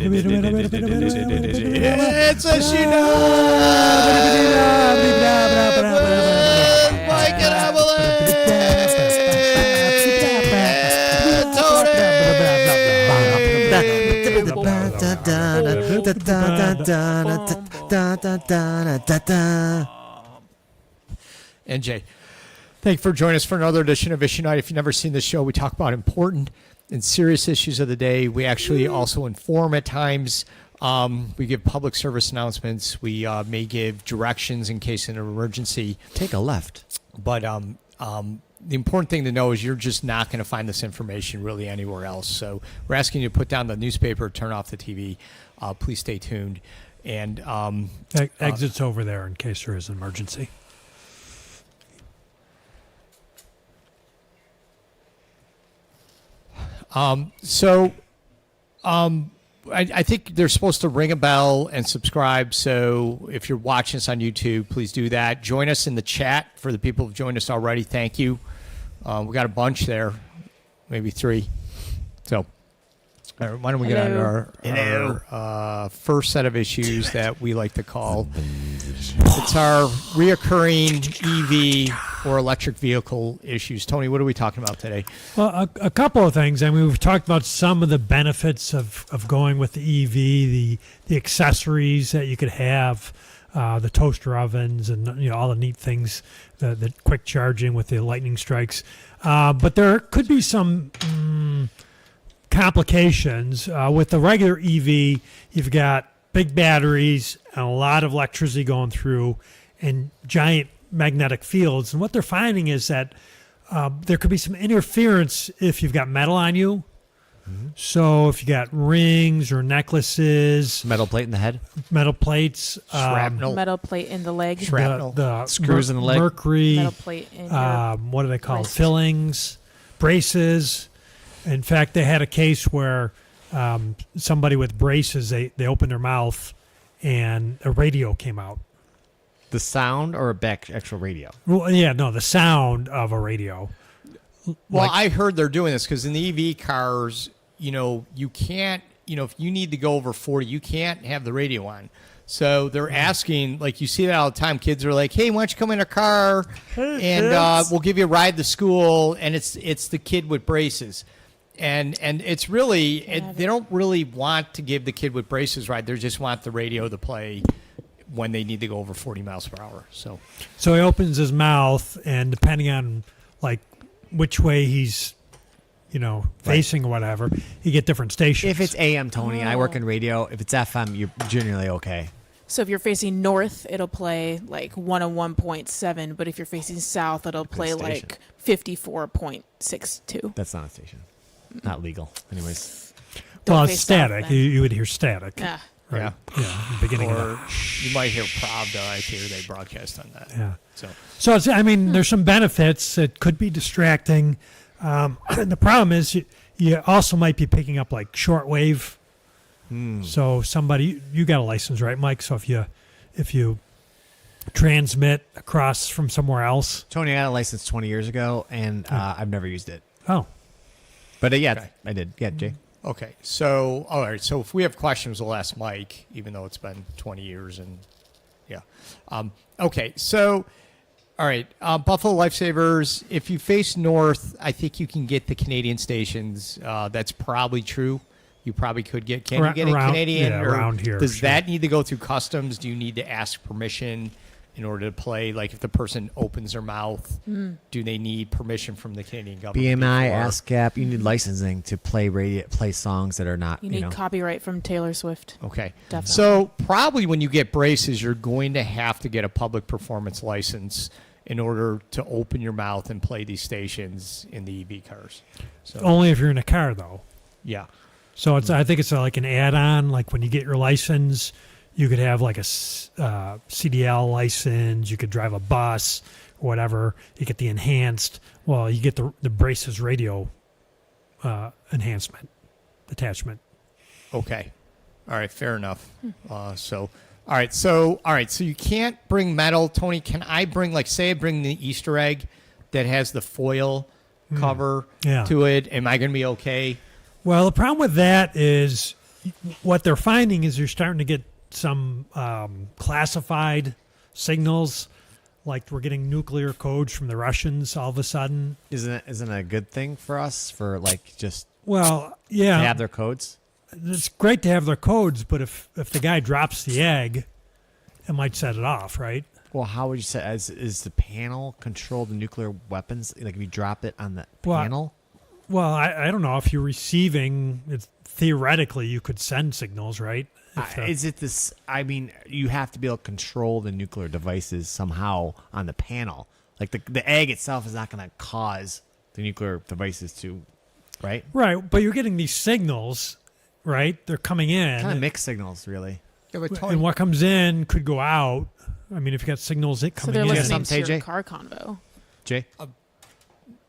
It's Issuenight! Mike and Emily! And Jay, thank you for joining us for another edition of Issuenight. If you've never seen this show, we talk about important and serious issues of the day. We actually also inform at times. We give public service announcements. We may give directions in case of an emergency. Take a left. But the important thing to know is you're just not going to find this information really anywhere else. So we're asking you to put down the newspaper, turn off the TV. Please stay tuned. And exits over there in case there is an emergency. I think they're supposed to ring a bell and subscribe. So if you're watching us on YouTube, please do that. Join us in the chat for the people who've joined us already. Thank you. We got a bunch there, maybe 3. So all right, why don't we get on our first set of issues that we like to call. It's our reoccurring EV or electric vehicle issues. Tony, what are we talking about today? Well, a couple of things. I mean, we've talked about some of the benefits of going with the EV, the accessories that you could have, the toaster ovens, and all the neat things, the quick charging with the lightning strikes. But there could be some complications with the regular EV. You've got big batteries and a lot of electricity going through, and giant magnetic fields. And what they're finding is that there could be some interference if you've got metal on you. Mm-hmm. So if you got rings or necklaces, metal plate in the head, metal plates, shrapnel, metal plate in the leg, shrapnel, the screws in the leg, mercury, metal plate in your what do they call wrist. Fillings, braces. In fact, they had a case where somebody with braces, they opened their mouth and a radio came out. The sound or a actual radio? Well, yeah, no, the sound of a radio. Well, I heard they're doing this because in the EV cars, you can't, if you need to go over 40, you can't have the radio on. So they're asking, like you see that all the time. Kids are like, "Hey, why don't you come in a car and we'll give you a ride to school?" And it's the kid with braces. And it's really, they don't really want to give the kid with braces ride. They just want the radio to play when they need to go over 40 miles per hour. So he opens his mouth, and depending on like which way he's, facing or whatever, you get different stations. If it's AM, Tony, I work in radio. If it's FM, you're generally okay. So if you're facing north, it'll play like 101.7, but if you're facing south, it'll play like 54.62. That's not a station. Not legal. Anyways. Don't Well, it's face static. south, You would hear static. Yeah. Right? yeah, Beginning of or that. you might hear Pravda. I hear they broadcast on that. Yeah. So So there's some benefits. It could be distracting. The problem is you also might be picking up like shortwave. So you got a license, right, Mike? So if you transmit across from somewhere else. Tony, I got a license 20 years ago, and I've never used it. Oh. But Okay. I did. Yeah, Jay. okay, so all right. So if we have questions, we'll ask Mike, even though it's been 20 years. And yeah, okay. So all right, Buffalo Lifesavers. If you face north, I think you can get the Canadian stations. That's probably true. You probably could get. Can you get a Canadian? Yeah, or around here. Does sure. that need to go through customs? Do you need to ask permission in order to play? Like if the person opens their mouth, do they need permission from the Canadian government? BMI, before? ASCAP. You need licensing to play songs that are not. You need copyright from Taylor Swift. Okay. Definitely. So probably when you get braces, you're going to have to get a public performance license in order to open your mouth and play these stations in the EV cars. So Only if you're in a car, though. yeah. So I think it's like an add-on. Like when you get your license, you could have like a CDL license. You could drive a bus or whatever. You get the enhanced. Well, you get the braces radio enhancement attachment. Okay. All right. Fair enough. So you can't bring metal. Tony, can I bring, like, say I bring the Easter egg that has the foil cover Yeah. to it? Am I going to be okay? Well, the problem with that is what they're finding is you're starting to get some classified signals, like we're getting nuclear codes from the Russians all of a sudden. Isn't it a good thing for us for like just Well, to yeah, have their codes? it's great to have their codes, but if the guy drops the egg, it might set it off, right? Well, how would you say is the panel control the nuclear weapons? Like if you drop it on the Well, panel? Well, I don't know if you're receiving. Theoretically, you could send signals, right? Is it this? I mean, you have to be able to control the nuclear devices somehow on the panel. Like the egg itself is not going to cause the nuclear devices to, right? Right, but you're getting these signals, right? They're coming in. Kind of mixed signals, really. Yeah, but And what comes in could go out. I mean, if you got signals So coming they're in. listening something, to your Jay? car convo. Jay?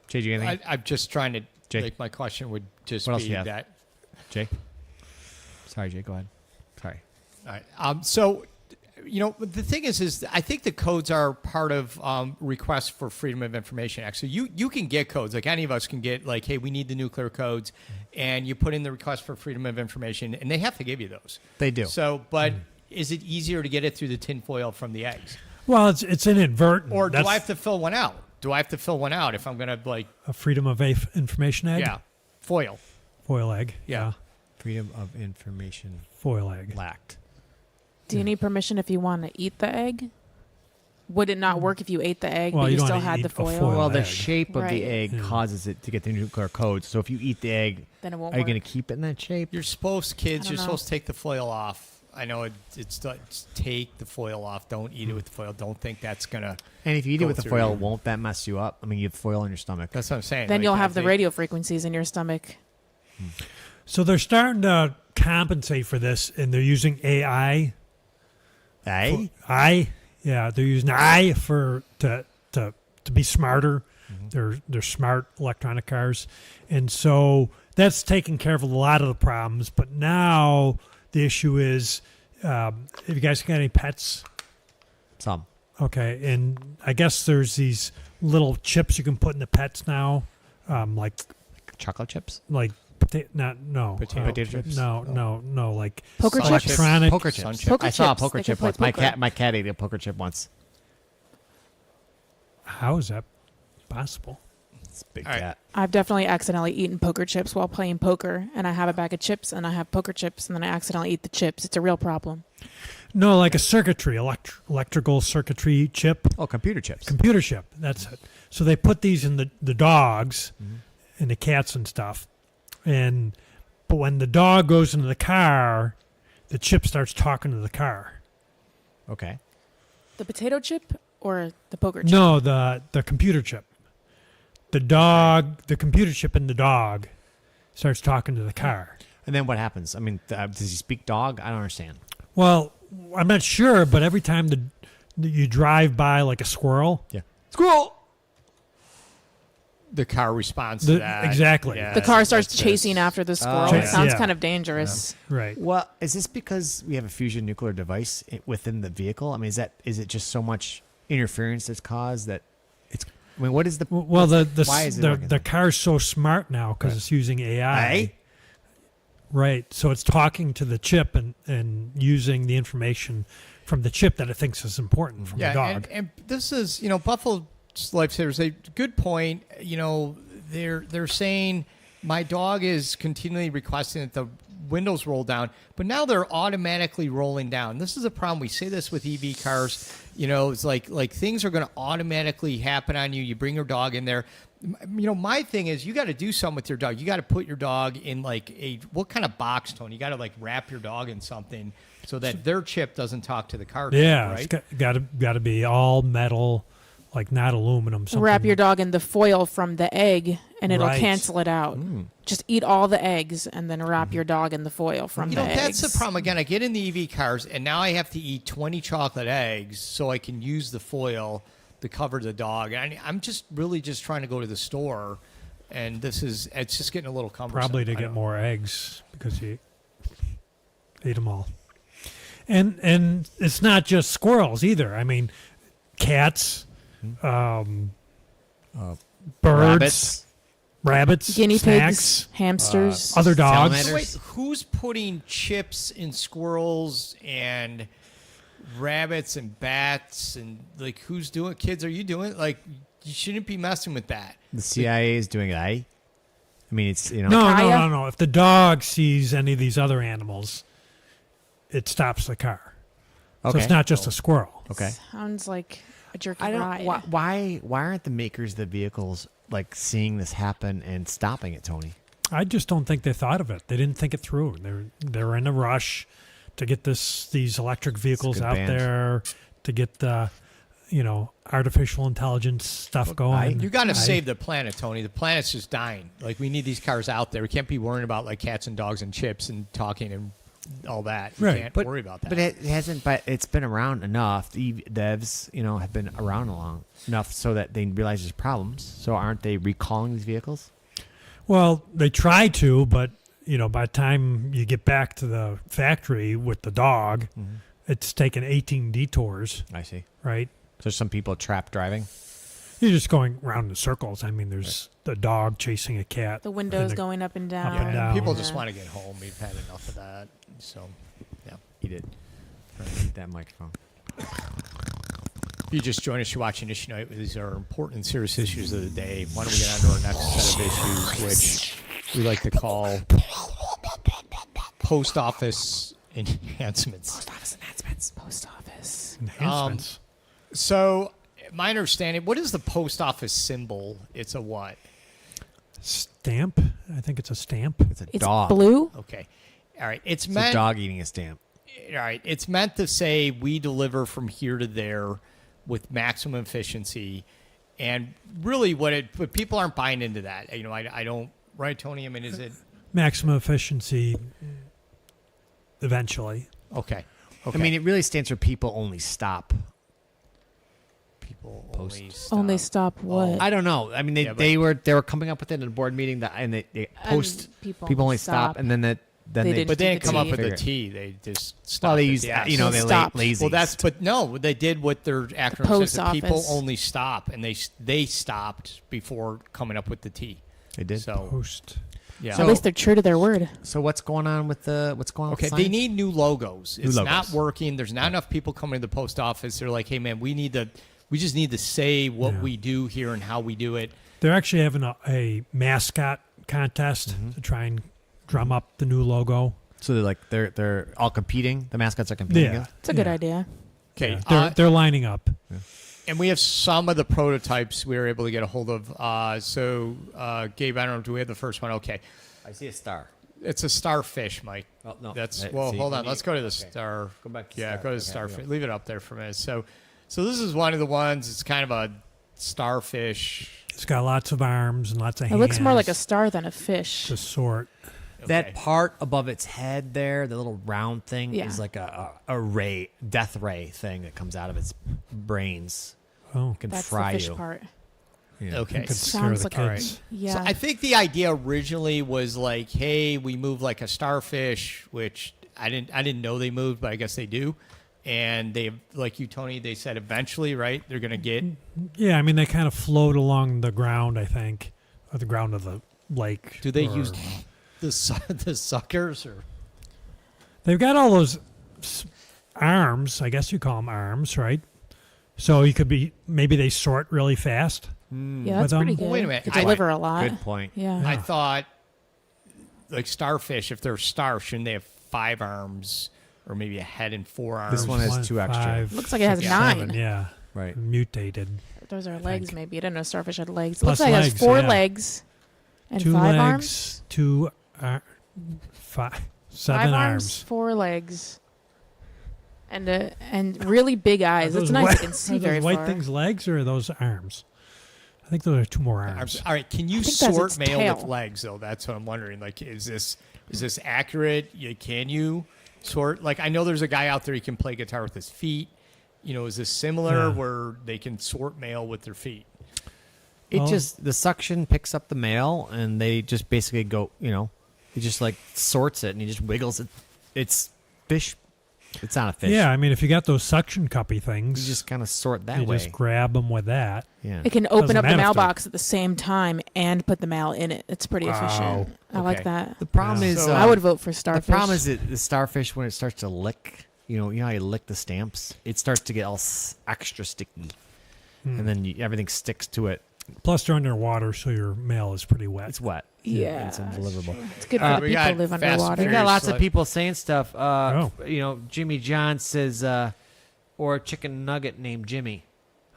Jay, do you have anything? I'm just trying to. Jay. Like my question would just What else be you have? that. Jay? Sorry, Jay. Go ahead. Sorry. All right. So, the thing is I think the codes are part of requests for Freedom of Information Act. So you can get codes, like any of us can get, like, hey, we need the nuclear codes, and you put in the request for Freedom of Information, and they have to give you those. They do. So, but is it easier to get it through the tinfoil from the eggs, Well, it's inadvertent. or do That's I have to fill one out? Do I have to fill one out if I'm gonna a Freedom of Information egg? yeah, foil? Foil egg. Yeah. Freedom of information Foil egg. lacked. Do you need permission if you want to eat the egg? Would it not work if you ate the egg, Well, but you you don't still wanna had eat the a foil? foil Well, the egg. shape of Right. the egg Yeah. causes it to get the nuclear codes. So if you eat the egg, Then it won't are you work. going to keep it in that shape? You're supposed, kids, I you're don't know. supposed to take the foil off. I know it's take the foil off. Don't eat it with the foil. Don't think that's gonna. And if you eat it Go with the through foil, you. won't that mess you up? I mean, you have foil in your stomach. That's what I'm saying. Then Like, you'll I have the think- radio frequencies in your stomach. So they're starting to compensate for this, and they're using AI. Eh? They're using AI to be smarter. They're smart electronic cars, and so that's taking care of a lot of the problems. But now the issue is, have you guys got any pets? Some. Okay, and I guess there's these little chips you can put in the pets now, like Chocolate chips? no Potato chips? no like Poker chips? electronic Poker Sun chips. chips. Poker I saw a chips. poker They chip can play once. poker. My cat ate a poker chip once. How is that possible? It's a big All right. cat. I've definitely accidentally eaten poker chips while playing poker, and I have a bag of chips, and I have poker chips, and then I accidentally eat the chips. It's a real problem. No, like a circuitry, electrical circuitry chip, Oh, computer chips. computer chip. That's it. So they put these in the dogs and the cats and stuff. But when the dog goes into the car, the chip starts talking to the car. Okay. The potato chip or the poker chip? No, the computer chip. The computer chip in the dog starts talking to the car. And then what happens? I mean, does he speak dog? I don't understand. Well, I'm not sure, but every time you drive by like a squirrel, Yeah. Squirrel! The car responds to that. exactly. Yeah, The car starts that's chasing just- after the squirrel. yeah. It sounds Yeah. kind of dangerous. right. Well, is this because we have a fusion nuclear device within the vehicle? I mean, is it just so much interference that's caused that it's? I mean, what is the? Well, why is it the working? car's so smart now because Right. it's using AI. Eh? Right. So it's talking to the chip and using the information from the chip that it thinks is important from the dog. and this is, Buffalo Lifesavers, a good point. They're saying my dog is continually requesting that the windows roll down, but now they're automatically rolling down. This is a problem. We say this with EV cars. It's like things are going to automatically happen on you. You bring your dog in there. My thing is you got to do something with your dog. You got to put your dog in what kind of box, Tony? You got to wrap your dog in something so that their chip doesn't talk to the car. Yeah, right. it's got to be all metal, like not aluminum. Something. Wrap your dog in the foil from the egg, and it'll Right. cancel it out. Just eat all the eggs, and then wrap your dog in the foil from the eggs. That's the problem. Again, I get in the EV cars, and now I have to eat 20 chocolate eggs so I can use the foil to cover the dog. And I'm just really just trying to go to the store, and it's just getting a little cumbersome. Probably to I get don't- more eggs because you ate them all. And it's not just squirrels either. I mean, cats, birds, Rabbits. rabbits, Guinea snacks, pigs, hamsters. other dogs. salamanders. Wait, who's putting chips in squirrels and rabbits and bats and like who's doing? Kids, are you doing it? Like you shouldn't be messing with that. The CIA is doing it. I mean, it's No. If the dog sees any of these other animals, it stops the car. So Okay. it's not just a squirrel. Okay. Sounds like a jerky I don't. ride. Why aren't the makers of the vehicles like seeing this happen and stopping it, Tony? I just don't think they thought of it. They didn't think it through. They're in a rush to get these electric vehicles good out band. there, to get the artificial intelligence stuff going. You got to save the planet, Tony. The planet's just dying. Like we need these cars out there. We can't be worrying about like cats and dogs and chips and talking and all that. You Right. can't worry about that. But it hasn't. But it's been around enough. The devs, have been around long enough so that they realize there's problems. So aren't they recalling these vehicles? Well, they try to, but by the time you get back to the factory with the dog, it's taken 18 detours, I see. right? So some people trapped driving. You're just going round in circles. I mean, there's the dog chasing a cat. The windows and going up and down. Up and down. People Yeah. just want to get home. We've had enough of that. So, yeah. Eat it. Eat that microphone. If you just join us, you're watching Issuenite. These are important and serious issues of the day. Why don't we get on to our next set of issues, which we like to call post office enhancements. Post office. enhancements. So, my understanding, what is the post office symbol? It's a what? Stamp. I think it's a stamp. It's a It's dog. blue. Okay. All right. It's It's meant. a dog eating a stamp. All right. It's meant to say we deliver from here to there with maximum efficiency, and really, but people aren't buying into that. I don't. Right, Tony? I mean, is it Maximum efficiency eventually. okay? I mean, it really stands for people only stop. People Post. Only stop what? I don't know. I mean, Yeah, but- they were coming up with it in a board meeting and they post people people only stop, and then They But didn't they do didn't the come up T. with the Figure it. T. They just stopped. well, they at used the S. they Stopped. lazy. Well, but no, they did what their acronym post says. That people office. only stop, and they stopped before coming up with the T. they did. So Post. yeah. At least they're true to their word. So what's going on with Okay, with they signs? need new logos. It's logos. not working. There's not enough people coming to the post office. They're like, hey man, we just need to say what Yeah. we do here and how we do it. They're actually having a mascot contest to try and drum up the new logo. So they're all competing. The mascots are competing. Yeah, against? It's a good idea. Okay, Yeah. They're lining up. and we have some of the prototypes we were able to get a hold of. Gabe, I don't know, do we have the first one? Okay, I see a star. it's a starfish, Mike. Oh, no. That's Let's well. see. hold on. Let me- Let's go to the okay. star. Go back to Yeah, star. go to the Okay, starfish. here we go. Leave it up there for a minute. So this is one of the ones. It's kind of a starfish. It's got lots of arms and lots of It hands. looks more like a star than a fish. to sort. That Okay. part above its head there, the little round thing, Yeah. is like a ray, death ray thing that comes out of its brains. Oh, Can That's fry the fish you. part. Yeah. Okay. could scare Sounds the like- kids. Yeah. So I think the idea originally was like, hey, we move like a starfish, which I didn't know they moved, but I guess they do. And they, like you, Tony, they said eventually, right? They're gonna get. Yeah, I mean they kind of float along the ground. I think, or the ground of the lake. Do they or- use the suckers or? They've got all those arms. I guess you call them arms, right? So you could be maybe they sort really fast. Yeah, that's But, pretty good. Wait a minute. They deliver a lot. Good point. Yeah. I thought, like starfish, if they're star, shouldn't they have 5 arms or maybe a head and 4 arms? This one has 2 extra. 5, Looks like it has 6, 9. 7, yeah, Right. mutated. Those are legs, think. maybe. I didn't know starfish had legs. Plus Looks like it has legs, 4 yeah. legs and 2 5 legs, arms. 2, 5, 7 5 arms. 4 legs, and really big eyes. Are It's those nice. white- You can see are very those white far. things legs or are those arms? I think those are 2 more arms. All right, can you think that's sort its mail with tail. legs though? That's what I'm wondering. Like, is this accurate? Can you sort? Like, I know there's a guy out there who can play guitar with his feet. Is this similar Yeah. where they can sort mail with their feet? It Well- just the suction picks up the mail and they just basically go, he just like sorts it and he just wiggles it. It's fish. It's not a fish. Yeah, I mean if you got those suction cuppy things, You just kind of sort that you way. just grab them with that. yeah. It can open Doesn't up the matter if they're- mailbox at the same time and put the mail in it. It's pretty efficient. I like Okay. that. The problem is, So- I would vote for starfish. the problem is that the starfish, when it starts to lick, you know how you lick the stamps, it starts to get all extra sticky, and then everything sticks to it. Plus, they're underwater, so your mail is pretty wet. It's wet. Yeah, It's undeliverable. it's good for the we people got who live Fast underwater. We Furious. got lots of Like- people saying stuff. Oh. Jimmy John says, or a chicken nugget named Jimmy.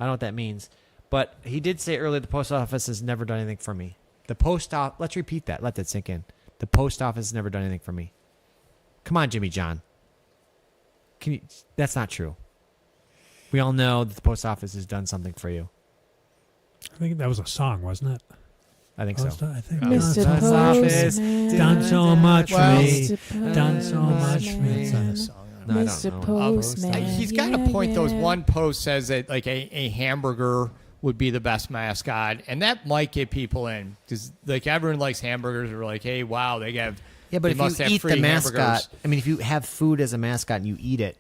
I don't know what that means. But he did say earlier the post office has never done anything for me. The post office, let's repeat that. Let that sink in. The post office has never done anything for me. Come on, Jimmy John. That's not true. We all know that the post office has done something for you. I think that was a song, wasn't it? I think Oh, so. I think Mr. Post Office Postman. done so much for Well, me. Mr. Done so much for me. It's not a song. No, I don't Mr. know. Postman. He's got a Yeah, point, though. yeah. One post says that like a hamburger would be the best mascot, and that might get people in because like everyone likes hamburgers. Or like, hey, wow, they have. Yeah, but they if must you have eat the free mascot, hamburgers. I mean, if you have food as a mascot and you eat it,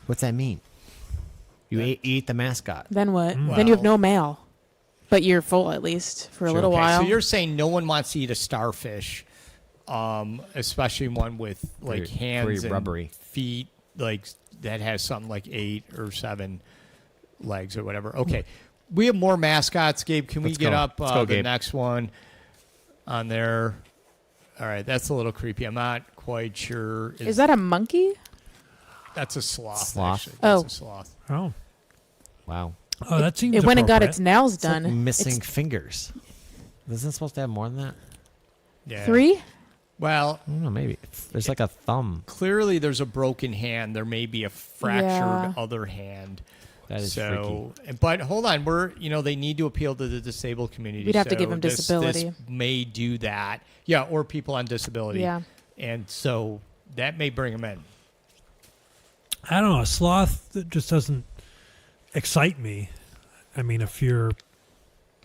what's that mean? You eat the mascot. Then what? Mm. Then you have Well- no mail, but you're full at least for a little Okay, while. so you're saying no one wants to eat a starfish, especially one with like Very- hands very and rubbery. feet, like that has something like 8 or 7 legs or whatever. Okay, we have more mascots. Gabe, can Let's we get go. up Let's go, the Gabe. next one on there? All right, that's a little creepy. I'm not quite sure. Is that a monkey? That's a sloth. Sloth? Actually. That's Oh. a sloth. Oh, Wow. oh, that seems. It went and got appropriate. its nails It's like done. missing It's fingers. Isn't it supposed to have more than that? Yeah. 3? Well, I don't know. Maybe there's like a thumb. clearly there's a broken hand. There may be a fractured Yeah. other hand. That is So, but hold on, they need to appeal to the disabled community. We'd have to so give them this disability. may do that. Yeah, or people on disability. Yeah. And so that may bring them in. I don't know. A sloth that just doesn't excite me. I mean, if you're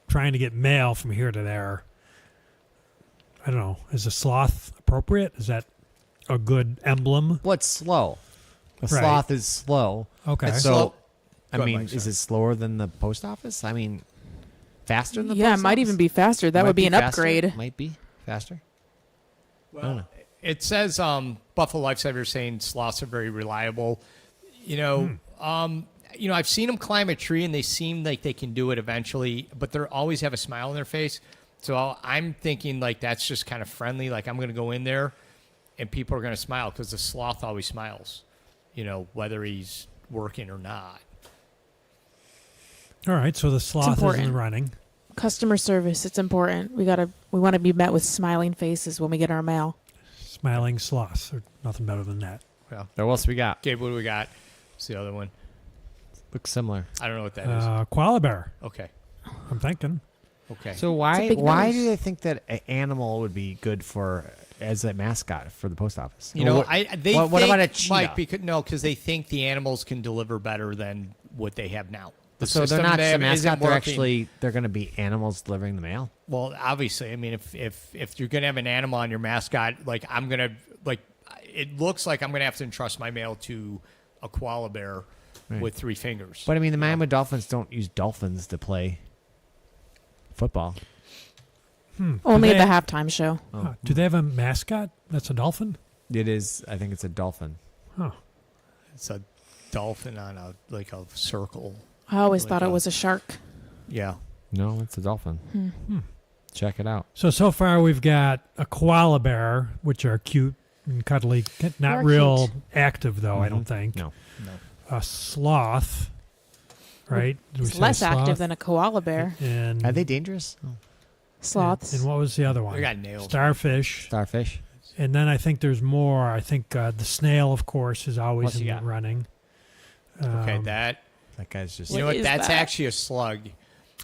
trying to get mail from here to there, I don't know. Is a sloth appropriate? Is that a good emblem? What's slow? A Right. sloth is slow. Okay. It's So, slow. I Go ahead, mean, Mike, is sorry. it slower than the post office? I mean, faster than the Yeah, it post might office? even be faster. That Might would be an faster. upgrade. Might be faster. I don't know. It says Buffalo Lifesaver saying sloths are very reliable. I've seen them climb a tree and they seem like they can do it eventually, but they always have a smile on their face. So I'm thinking like that's just kind of friendly. Like I'm going to go in there and people are going to smile because the sloth always smiles, whether he's working or not. All right. So the sloth is in the important. running. Customer service, it's important. We want to be met with smiling faces when we get our mail. Smiling sloths. There's nothing better than that. Well, What else we got? Gabe, what do we got? What's the other one? Looks similar. I don't know what that is. Koala bear. Okay. I'm thinking. Okay. So It's why a big why nose. do they think that an animal would be good as a mascot for the post office? they what think, about a cheetah? Mike, because they think the animals can deliver better than what they have now. The So they're system not they the have isn't mascot. They're working. they're going to be animals delivering the mail. Well, obviously, I mean, if you're gonna have an animal on your mascot, it looks like I'm gonna have to entrust my mail to a koala bear Right. with 3 fingers. But I mean, the Miami Dolphins don't use dolphins to play football. Only they- at the halftime show. Do they have a mascot that's a dolphin? It is. I think it's a dolphin. Huh. It's a dolphin on a circle. I always Like thought it a- was a shark. Yeah. No, it's a dolphin. Check it out. So far we've got a koala bear, which are cute and cuddly, not They're real cute. active though. I don't Mhm. think. No. A sloth, right? Did we It's say less sloth? active than a koala bear. And Are they dangerous? Oh. Sloths. And what was the other one? They got nails. Starfish. Starfish. And then I think there's more. I think the snail, of course, is always What's in he the got? running. Okay, Um, that That guy's just. you know What what? is That's that? actually a slug.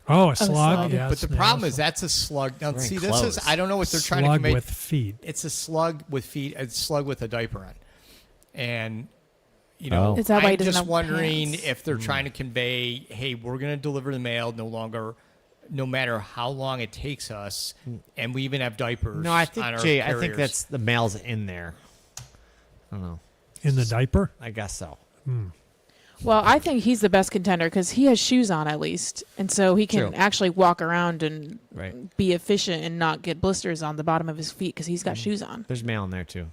Oh, a slug. slug. Yeah, But the snail, problem is slug. that's a slug. Now, Wearing see, this clothes. is I don't know what they're trying to slug convey. with feet. It's a slug with feet. A slug with a diaper on, and Oh. Is that why he I'm doesn't just have wondering pants? if they're trying to convey, hey, we're going to deliver the mail no matter how long it takes us, and we even have diapers. No, I think on our Jay. I think carriers. that's the mail's in there. I don't know. In the diaper? I guess so. Well, I think he's the best contender because he has shoes on at least, and so he can True. actually walk around and Right. be efficient and not get blisters on the bottom of his feet because he's got shoes on. There's mail in there too.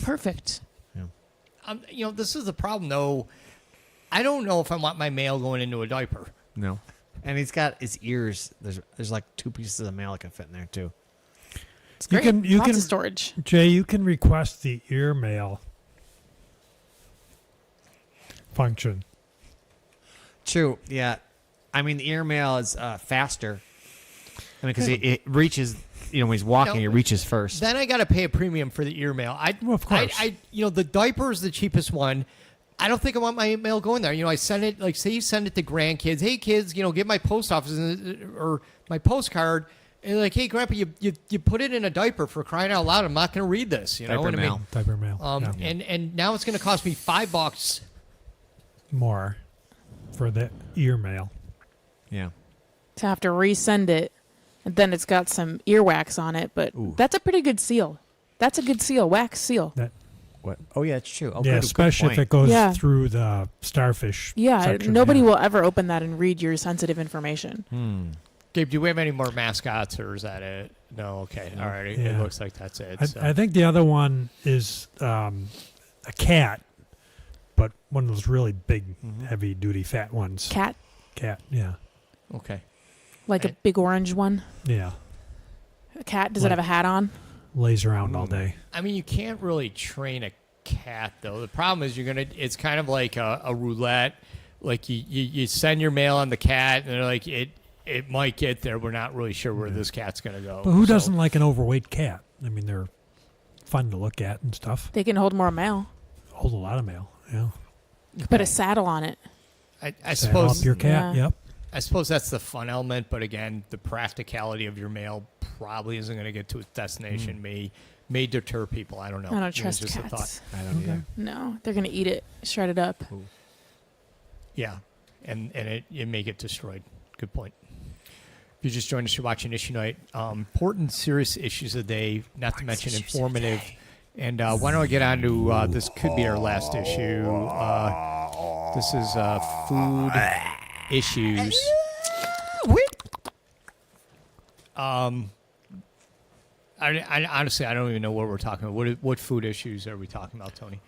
Perfect. This is the problem though. I don't know if I want my mail going into a diaper. No. And he's got his ears. There's like 2 pieces of mail that can fit in there too. It's You great. can- you Lots can- of storage. Jay, you can request the ear mail function. True. Yeah. I mean, the ear mail is faster. I mean, because it reaches. When he's walking, No. it reaches first. Then I got to pay a premium for the ear mail. Well, of course. The diaper is the cheapest one. I don't think I want my mail going there. I send it, like, say you send it to grandkids. Hey, kids, get my post office or my postcard. And like, hey, Grandpa, you put it in a diaper for crying out loud. I'm not going to read this. You know Diaper what I mail. mean? Diaper mail. Yeah. And now it's going to cost me $5. More for the ear mail. Yeah. To have to resend it, and then it's got some earwax on it, but Ooh. that's a pretty good seal. That's a good seal, wax seal. That What? Oh yeah, it's true. Oh, yeah, good especially if point. it goes Yeah. through the starfish. Yeah, section, nobody yeah. will ever open that and read your sensitive information. Gabe, do we have any more mascots, or is that it? No, okay. All right. It Yeah. looks like that's it. so. I think the other one is a cat, but one of those really big, heavy-duty, fat ones. Cat, Cat, yeah. Okay. like a big orange one. Yeah. A cat, does it have a hat on? Lays around all day. I mean, you can't really train a cat, though. The problem is it's kind of like a roulette. Like you send your mail on the cat, and they're like, it might get there. We're not really sure where this cat's going to go. But who So- doesn't like an overweight cat? I mean, they're fun to look at and stuff. They can hold more mail. Hold a lot of mail, yeah. Put a saddle on it. I Saddle suppose up your cat, Yeah. yep. I suppose that's the fun element, but again, the practicality of your mail probably isn't going to get to its destination. May deter people. I don't know. I don't It's trust just a thought. cats. I don't either. No, they're gonna eat it, shred it up. Yeah, and it may get destroyed. Good point. If you just joined us, you're watching Issue Night. Important, serious issues of the day, not to mention informative. And why don't I get on to this? Could be our last issue. This is food issues. I honestly, I don't even know what we're talking about. What food issues are we talking about, Tony?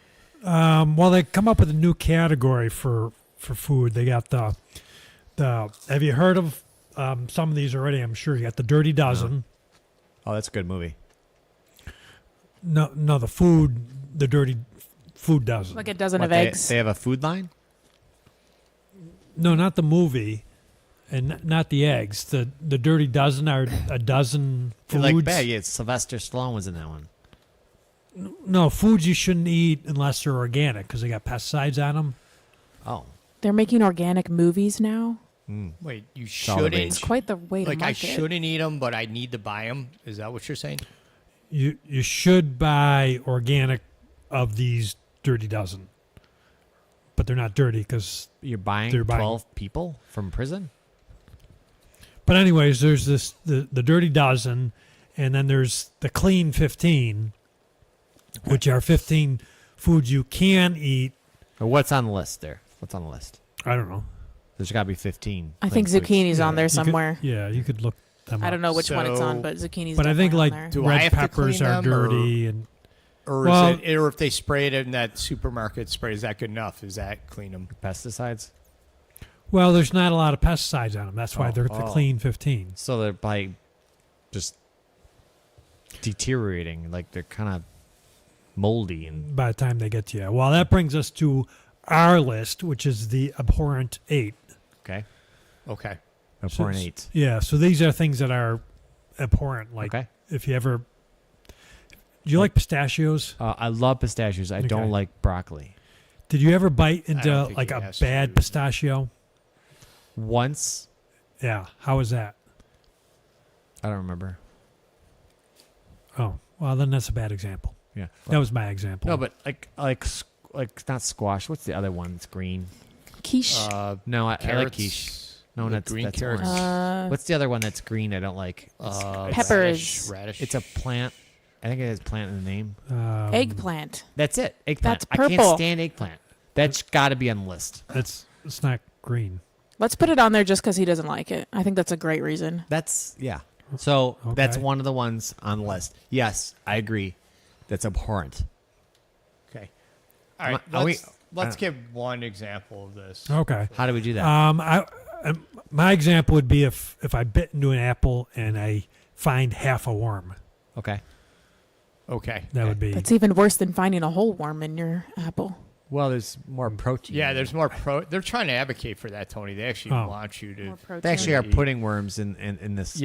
Well, they come up with a new category for food. They got the have you heard of some of these already? I'm sure you got the Dirty Dozen. Oh, that's a good movie. No, the Dirty Food Dozen. Like a dozen What, of eggs. They have a food line. No, not the movie, and not the eggs. The Dirty Dozen are a dozen foods. Like bad. Yeah, Sylvester Stallone was in that one. No, foods you shouldn't eat unless they're organic because they got pesticides on them. Oh. They're making organic movies now. Wait, you all the shouldn't. rage. It's quite the way to Like, market. I shouldn't eat them, but I need to buy them. Is that what you're saying? You should buy organic of these Dirty Dozen, but they're not dirty because. You're buying They're buying- 12 people from prison? But anyways, there's the Dirty Dozen, and then there's the Clean 15, which are 15 foods you can eat. Or what's on the list there? What's on the list? I don't know. There's got to be 15. I think clean foods. zucchini's on there You could- somewhere. you could look them up. I don't know which one it's on, So- but zucchini's. But I think definitely like on there. Do I red have to peppers clean are them, or- dirty, and Or Well- is it, or if they spray it in that supermarket spray, is that good enough? Is that clean them? Pesticides? well, there's not a lot of pesticides on them. That's why Oh, they're the oh. Clean 15. So they're like just deteriorating. Like they're kind of moldy and By the time they get to you, well, that brings us to our list, which is the abhorrent 8. okay. Okay. Abhorrent So- 8. Yeah, so these are things that are abhorrent. Like Okay. if you ever, do you like pistachios? I love pistachios. I Okay. don't like broccoli. Did you ever bite don't into think like he a has bad to. pistachio? Once, Yeah. How was that? I don't remember. Oh, well, then that's a bad example. Yeah. That was my example. No, but like not squash. What's the other one? It's green. Quiche. No, I like Carrots, quiche. No, the that's green that's carrots. orange. What's the other one that's green? I don't like. Peppers. Radish. It's a plant. I think it has plant in the name. Eggplant. That's it. Eggplant. That's I can't purple. stand eggplant. That's got to be on the list. It's not green. Let's put it on there just because he doesn't like it. I think that's a great reason. That's So that's Okay. one of the ones on the list. Yes, I agree. That's abhorrent. Okay. All right. Are we- Let's give one example of this. Okay. How do we do that? My example would be if I bit into an apple and I find half a worm. Okay. Okay. That would be. That's even worse than finding a whole worm in your apple. Well, there's more protein. Yeah, there's more They're trying to advocate for that, Tony. They actually Oh. want you to. More protein. They actually are putting worms in the stores.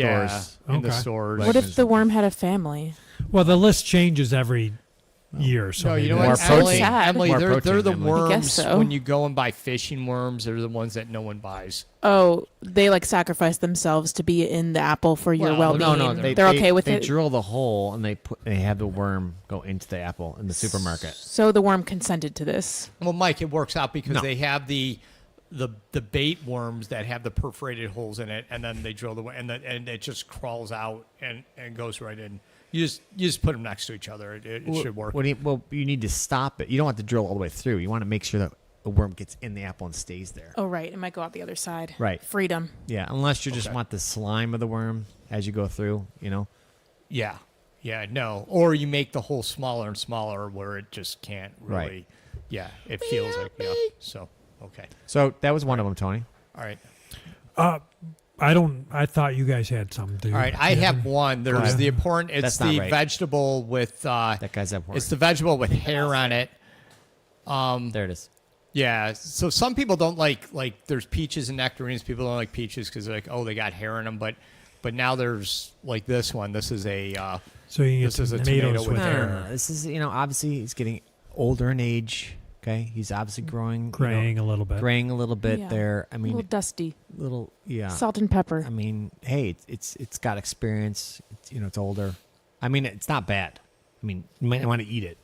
Yeah, in the Okay. stores. What if the worm had a family? Well, the list changes every year. So No, you maybe know More what, that's- protein. Emily? sad. Emily, More they're protein, the Emily. worms I guess so. when you go and buy fishing worms. They're the ones that no one buys. Oh, they like sacrifice themselves to be in the apple for your Well, well-being. No, they're okay with they it. drill the hole and they have the worm go into the apple in the supermarket. So the worm consented to this. Well, Mike, it works out because No. they have the bait worms that have the perforated holes in it, and then they drill and it just crawls out and goes right in. You just put them next to each other. It should work. You need to stop it. You don't have to drill all the way through. You want to make sure that the worm gets in the apple and stays there. Oh, right. It might go out the other side. Right. Freedom. Yeah, unless you just Okay. want the slime of the worm as you go through, Yeah, no. Or you make the hole smaller and smaller where it just can't really. Right. Yeah, it feels like So okay, So that was one of them, Tony. all right. I thought you guys had some. All right, I have one. There's ahead. the important. It's That's not the right. vegetable with. That guy's abhorrent. It's the vegetable with hair on it. There it is. Yeah. So some people don't like there's peaches and nectarines. People don't like peaches because they're like, oh, they got hair in them. But now there's like this one. This is a. So you This get is a tomatoes tomato with with hair. This is, obviously he's getting older in age. Okay, he's obviously growing, Graying a little bit. graying a little bit Yeah. there. I A little mean, dusty. yeah. Salt and pepper. I mean, hey, it's got experience. It's older. I mean, it's not bad. I mean, you might want to eat it,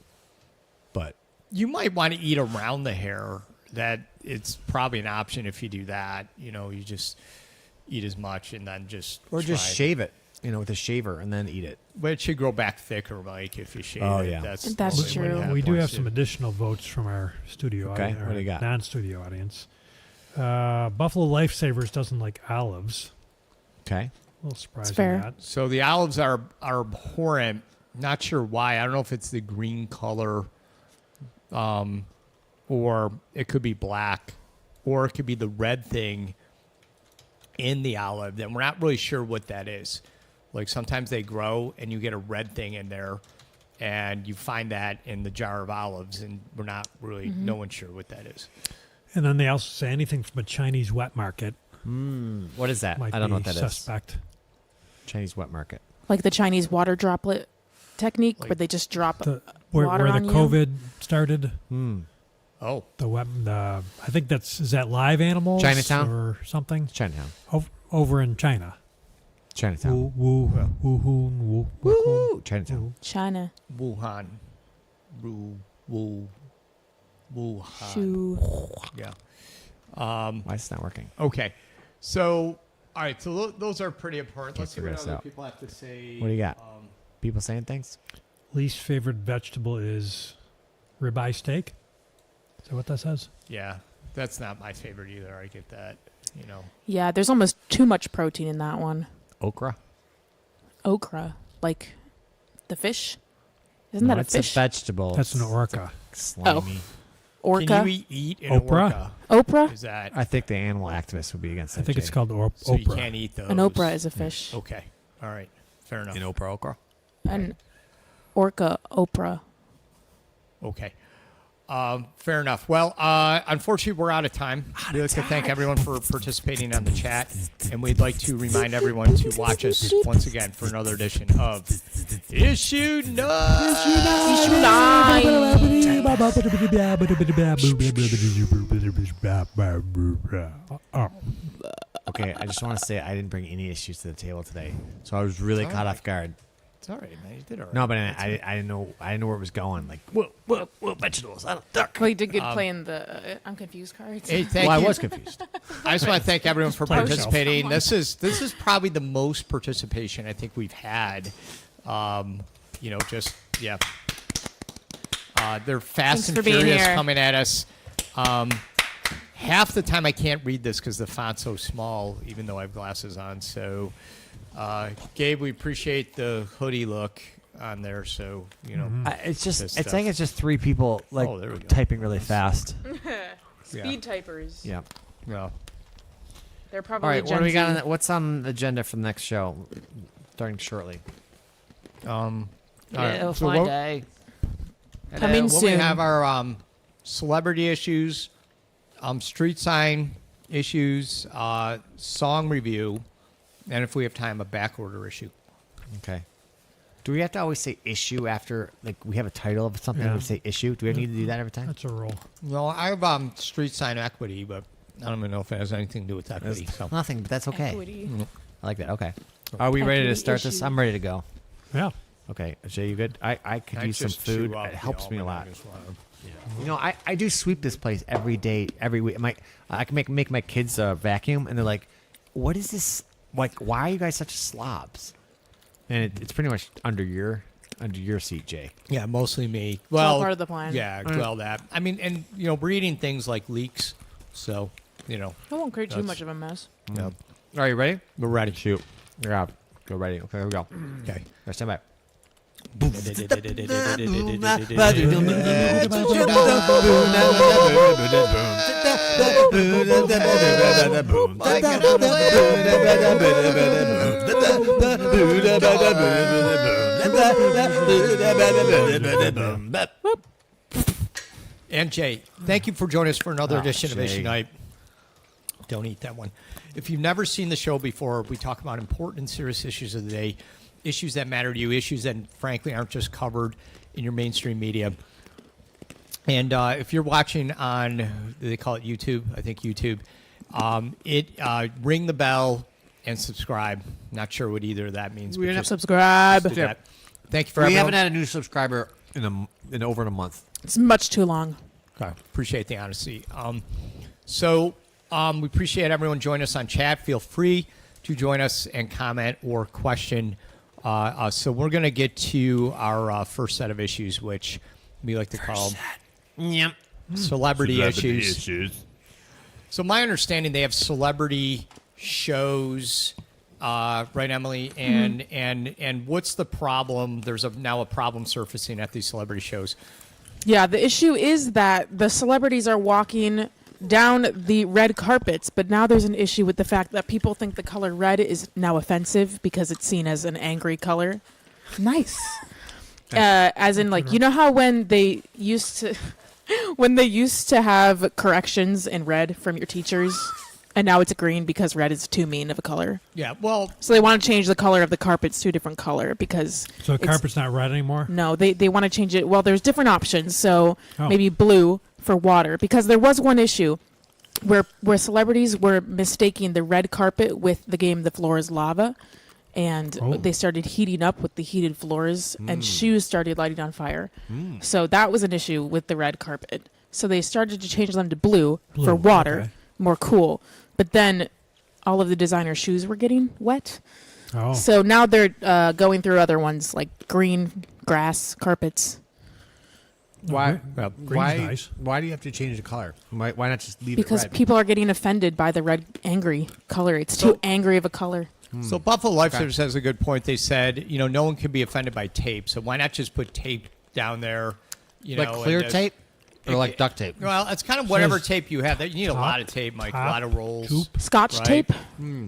but You might want to eat around the hair. That it's probably an option if you do that. You just eat as much and then just just try. shave it, with a shaver and then eat it. But it should grow back thicker, Mike, if you shave Oh, it. yeah. That's the only way true. to We do one have too. some additional votes from our studio Okay, audience, what do you got? non-studio audience. Buffalo Lifesavers doesn't like olives. Okay. A little surprising. fair. That. So the olives are abhorrent. Not sure why. I don't know if it's the green color, or it could be black, or it could be the red thing in the olive. And we're not really sure what that is. Like sometimes they grow and you get a red thing in there, and you find that in the jar of olives, and we're not really no one's sure what that is. And then they also say anything from a Chinese wet market What is that? might I don't know be what that is. suspect. Chinese wet market. Like the Chinese water droplet technique where they just drop Where water the on you. COVID started. Oh, I think is that live animals Chinatown? or something Chinatown. over in China. Chinatown. Woo. Chinatown. China. Wuhan. Wuhan. Shoe. Yeah. Why is it not working? Okay. So, all right. So those are pretty important. Let's see figure what this other out. people have to say. What do you got? People saying things? Least favorite vegetable is ribeye steak. Is that what that says? Yeah, that's not my favorite either. I get that. Yeah, there's almost too much protein in that one. Okra? Okra. Like the fish? Isn't No, that a it's fish? a vegetable. That's an It's orca. slimy. Orca? Can you eat an Oprah? orca? Oprah? Is that I think the animal activist would be against that. I think it's Jay. called so? You Oprah. can't eat those. An Oprah is a fish. Okay. All right. Fair enough. Oprah okra. An orca Oprah. Okay. Fair enough. Well, unfortunately, we're out of time. We'd like to thank everyone for participating on the chat, and we'd like to remind everyone to watch us once again for another edition of Issue Okay, I just want to say I didn't bring any issues to the table today, so I was really caught off guard. It's all right, man. You did all right. No, but I didn't know where it was going. Like, what vegetables? I don't duck. Well, you did good playing the I'm confused cards. Hey, thank Well, you. I was confused. I just want to thank everyone for play yourself. participating. This is probably the most participation I think we've had. They're fast Thanks and for being furious here. coming at us. Half the time I can't read this because the font's so small, even though I have glasses on. So, Gabe, we appreciate the hoodie look on there. So, you know. It's just, this it's stuff. like it's just 3 people like Oh, there we go. typing really fast. Speed typers. Yeah. Yeah. They're All probably right, what Gen do we got? Z. What's on the agenda for the next show? Starting shortly. All right. So day. Coming when soon. we have our celebrity issues, street sign issues, song review, and if we have time, a back order issue. Okay. Do we have to always say issue after, like, we have a title of something Yeah. and we say issue? Do we need to do that every time? That's a rule. No, I have street sign equity, but I don't even know if it has anything to do with equity. So. Nothing, but that's okay. Equity. I like that. Okay. Are we ready to Equity start this? issue. I'm ready to go. Yeah. Okay. Jay, you good? I could use some just food. chew up It the helps me a lot. almond, I just wanna- You know, I do sweep this place every day, every week. I can make my kids vacuum, and they're like, "What is this? Like, why are you guys such slobs?" And it's pretty much under your seat, Jay. Yeah, mostly me. all Well, part of the plan. Yeah, well, that. I mean, and we're eating things like leeks, so It won't create too That's- much of a mess. yeah, Are you ready? we're ready. Shoot. Yeah. Go ready. Okay, here we go. Okay. Right, stand by. And Jay, thank you for joining us for another Oh, edition of Jay. Issuenight. Don't eat that one. If you've never seen the show before, we talk about important and serious issues of the day, issues that matter to you, issues that frankly aren't just covered in your mainstream media. And if you're watching on, they call it YouTube, I think YouTube, ring the bell and subscribe. Not sure what either of that means. but just Subscribe. do that. Thank you for We everyone. haven't had a new subscriber in over a month. It's much too long. Okay. Appreciate the honesty. We appreciate everyone joining us on chat. Feel free to join us and comment or question us. So we're going to get to our first set of issues, which we like to call Yep. celebrity issues. So my understanding, they have celebrity shows, right, Emily? And what's the problem? There's now a problem surfacing at these celebrity shows. Yeah, the issue is that the celebrities are walking down the red carpets, but now there's an issue with the fact that people think the color red is now offensive because it's seen as an angry color. Nice. As in, like, you know how when they used to have corrections in red from your teachers, and now it's green because red is too mean of a color. Yeah, well, So they want to change the color of the carpets to a different color because So the it's- carpet's not red anymore? No, they want to change it. Well, there's different options. So Oh. maybe blue for water, because there was one issue where celebrities were mistaking the red carpet with the game The Floor is Lava, and Oh. they started heating up with the heated floors, and shoes started lighting on fire. So that was an issue with the red carpet. So they started to change them to blue for Blue, water, okay. more cool. But then all of the designer shoes were getting wet. Oh. So now they're going through other ones like green grass carpets. Why? Well, green's nice. Why do you have to change the color? Why not just leave Because it red? people are getting offended by the red angry color. It's too angry of a color. So Buffalo Lifesavers has a good point. They said, no one can be offended by tape, so why not just put tape down there? Like and clear just- tape or like duct tape? Well, it's kind of whatever Says tape you have. You need a top- lot of tape, Mike. A top lot of rolls. tube. Scotch Right. tape?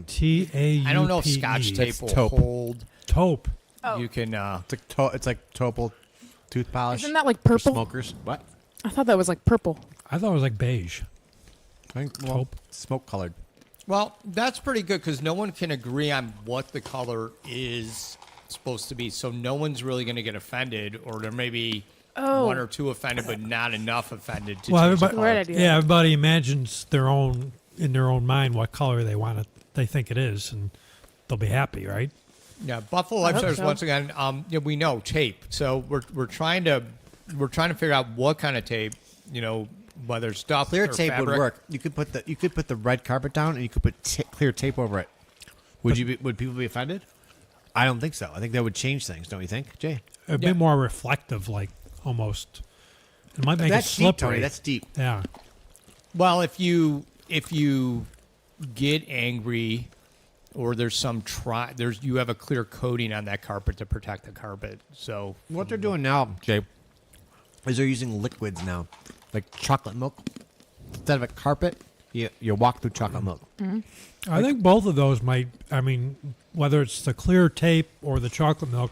T-A-U-P-E. I don't know if Scotch tape It's will taupe. hold. Taupe. Oh. You can. It's like Topol tooth polish. Isn't that like for purple? smokers? What? I thought that was like purple. I thought it was like beige. I think Taupe. smoke colored. Well, that's pretty good because no one can agree on what the color is supposed to be. So no one's really going to get offended, or there may be one or two offended, but not enough offended to Well, change the everybody, color. Right idea. yeah, everybody imagines in their own mind what color they think it is, and they'll be happy, right? Yeah, Buffalo I hope Lifesavers so. once again. We know tape, so we're trying to figure out what kind of tape. Whether it's stuff Clear or tape would fabric. work. You could put the red carpet down and you could put clear tape over it. Would people be offended? I don't think so. I think that would change things. Don't you think, Jay? It'd Yeah. be more reflective, like almost. It might make That's it deep, slippery. Tony. That's deep. Yeah. Well, if you get angry, or there's some you have a clear coating on that carpet to protect the carpet. So What they're doing now, Jay, is they're using liquids now, like chocolate milk. Instead of a carpet, you walk through chocolate milk. I think both of those might. I mean, whether it's the clear tape or the chocolate milk,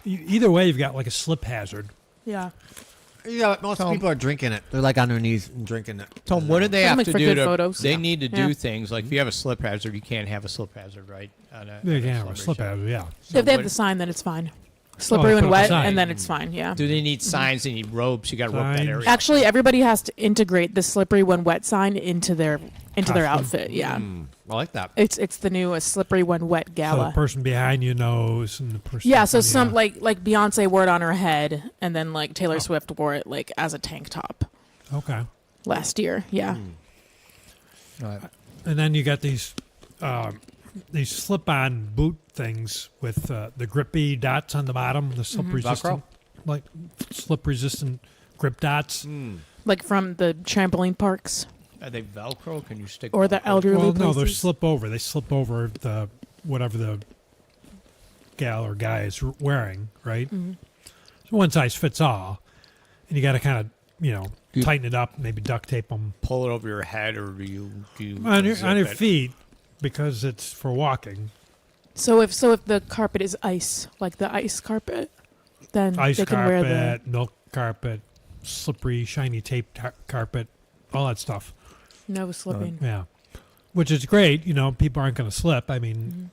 either way, you've got like a slip hazard. Yeah. Yeah, most people are drinking it. They're like on their knees and drinking it. Tom, what do they have Like to for do good to? photos. They Yeah. need to Yeah. do things like if you have a slip hazard, you can't have a slip hazard, right? They can have a slip hazard, yeah. So If they have what- the sign, then it's fine. Slippery put when up a wet, sign. and then it's fine. Yeah. Do they need signs? They need ropes. You got to rope that Signs. area. Actually, everybody has to integrate the slippery when wet sign into their Costume. outfit. Yeah. I like that. It's the new slippery when wet So the gala. person behind you knows, and the person. Yeah, so in front some of like Beyonce wore it on her head, and then like Taylor Swift wore it like as a tank top you. Okay, last year. Yeah. and then you got these slip-on boot things with the grippy dots on the bottom, the slip resistant, like slip-resistant grip dots. Like from the trampoline parks Are they Velcro? Can you stick? or the Velcro? elderly Well, no, they're places? slip over. They slip over the whatever the gal or guy is wearing, right? So one size fits all, and you got to kind of tighten it up, maybe duct tape them Pull it over your head, or do you on your unzip it? feet because it's for walking. So if the carpet is ice, like the ice carpet, then Ice they can wear the carpet, milk carpet, slippery, shiny tape carpet, all that stuff. no slipping. Yeah, which is great. People aren't going to slip. I mean,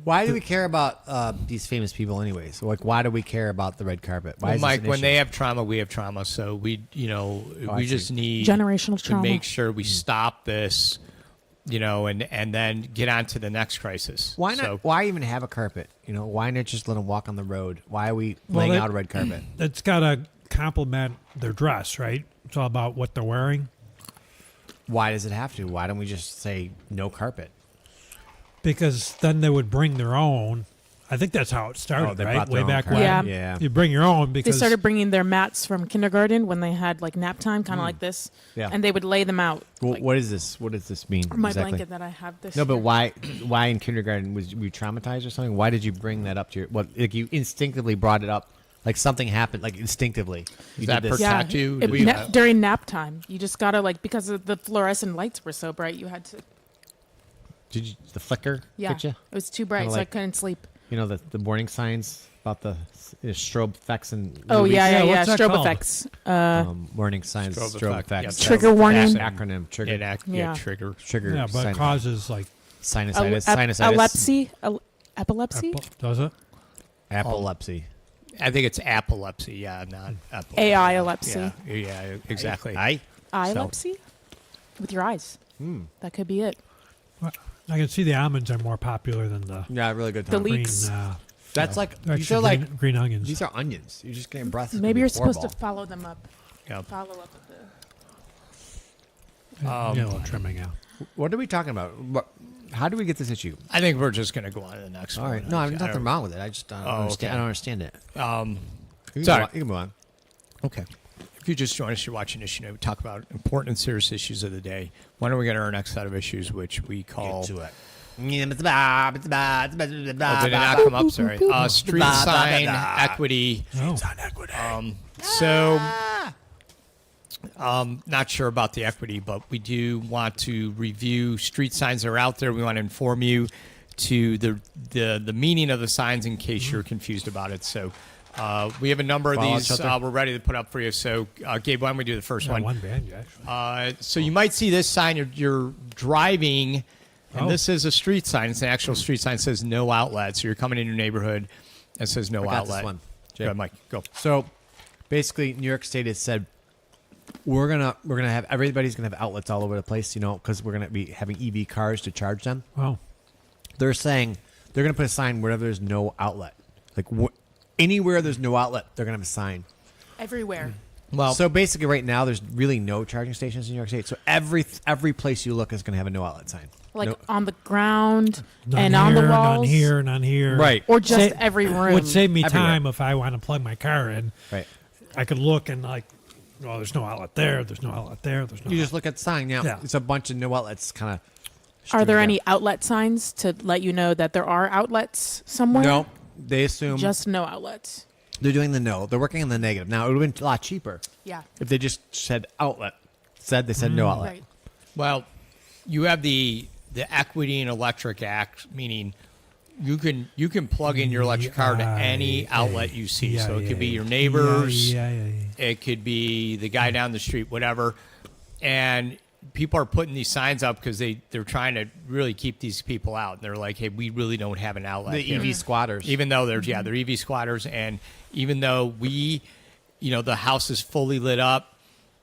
Why do we care about these famous people anyways? So, like, why do we care about the red carpet? Why Well, is this Mike, an when issue? they have trauma, we have trauma. So we I just see. need Generational to trauma. make sure we stop this, and then get on to the next crisis. Why not? So, Why even have a carpet? Why not just let them walk on the road? Why are we laying out a red carpet? it's got to complement their dress, right? It's all about what they're wearing. Why does it have to? Why don't we just say no carpet? Because then they would bring their own. I think that's how it started, they right? brought their Way own back carpet. when. Yeah. Yeah. You bring your own They because started bringing their mats from kindergarten when they had like nap time, kind of like this, Yeah. and they would lay them out. Well, like, what is this? What does this mean? my exactly? blanket that I have this. No, but year. why? Why in kindergarten were you traumatized or something? Why did you bring that up to your? What? Like you instinctively brought it up, like something happened, like instinctively. You that did this. Yeah, protect you? it- Do you na- have- during nap time, you just gotta because of the fluorescent lights were so bright, you had to. Did you, the flicker Yeah, get you? it was too bright, Kinda so I like- couldn't sleep. The warning signs about the strobe effects and Oh movies? yeah, what's that strobe called? effects. warning signs, Strobe strobe effect, effects. yeah, Trigger warning. Acronym. Trigger. Yeah. Trigger. Trigger. yeah, but it causes like sinusitis. Ep- Sinusitis. epilepsy. Epilepsy. does it? Epilepsy. I think it's epilepsy. Yeah, not epilepsy. AI-elepsy. Yeah, exactly. Epilepsy. With your eyes. That could be it. I can see the almonds are more popular than the Yeah, really good. The Tom. leaf- green. Leeks. That's like They're these actually are green, like green onions. these are onions. You're just getting breath. Maybe you're supposed to follow them up. Yeah. Follow up with the. Yeah, a little trimming out. What are we talking about? How do we get this issue? I think we're just going to go on to the next All one. right. No, I there's nothing don't- wrong with it. I just don't understand. okay. I don't understand it. You Sorry. can move on. Okay. If you just join us, you're watching Issuenight. We talk about important and serious issues of the day. Why don't we get to our next set of issues, which we call... Get to it. Oh, did it not come up? Sorry. Street sign equity. Oh. Not sure about the equity, but we do want to review street signs that are out there. We want to inform you to the meaning of the signs in case you're confused about it. So we have a number of Follow these each other. we're ready to put up for you. So, Gabe, why don't we do the first Yeah, one? one behind you, actually. So you might see this sign. You're driving, and Oh. this is a street sign. It's an actual street sign. It says no outlet. So you're coming in your neighborhood, and it says no I got outlet. this one. Go ahead, Mike. Go. So, basically, New York State has said we're gonna have everybody's gonna have outlets all over the place. Because we're gonna be having EV cars to charge them. Oh, They're saying they're gonna put a sign wherever there's no outlet. Like anywhere there's no outlet, they're gonna have a sign. Everywhere. Well, So basically, right now there's really no charging stations in New York State. So every place you look is gonna have a no outlet sign. Like No- on the ground none and here, on the walls. none here, none here. Right. Or just Sa- every room. Would save me Everywhere. time if I want to plug my car in. Right. I could look and like oh, there's no outlet there. There's no outlet there. There's no. You just look at the sign. Yeah. It's a bunch of no outlets kind of. Are there any outlet signs to let you know that there are outlets somewhere? No. They assume Just no outlets. they're doing the no. They're working on the negative. Now, it would have been a lot cheaper Yeah. if they just said outlet. They said no outlet. Right. Well, you have the Equity and Electric Act, meaning you can plug in your electric car to any outlet you see. So it could be your neighbors, it could be the guy down the street, whatever. And people are putting these signs up because they're trying to really keep these people out. And they're like, hey, we really don't have an outlet. The here. EV squatters. Even though they're EV squatters, and even though the house is fully lit up,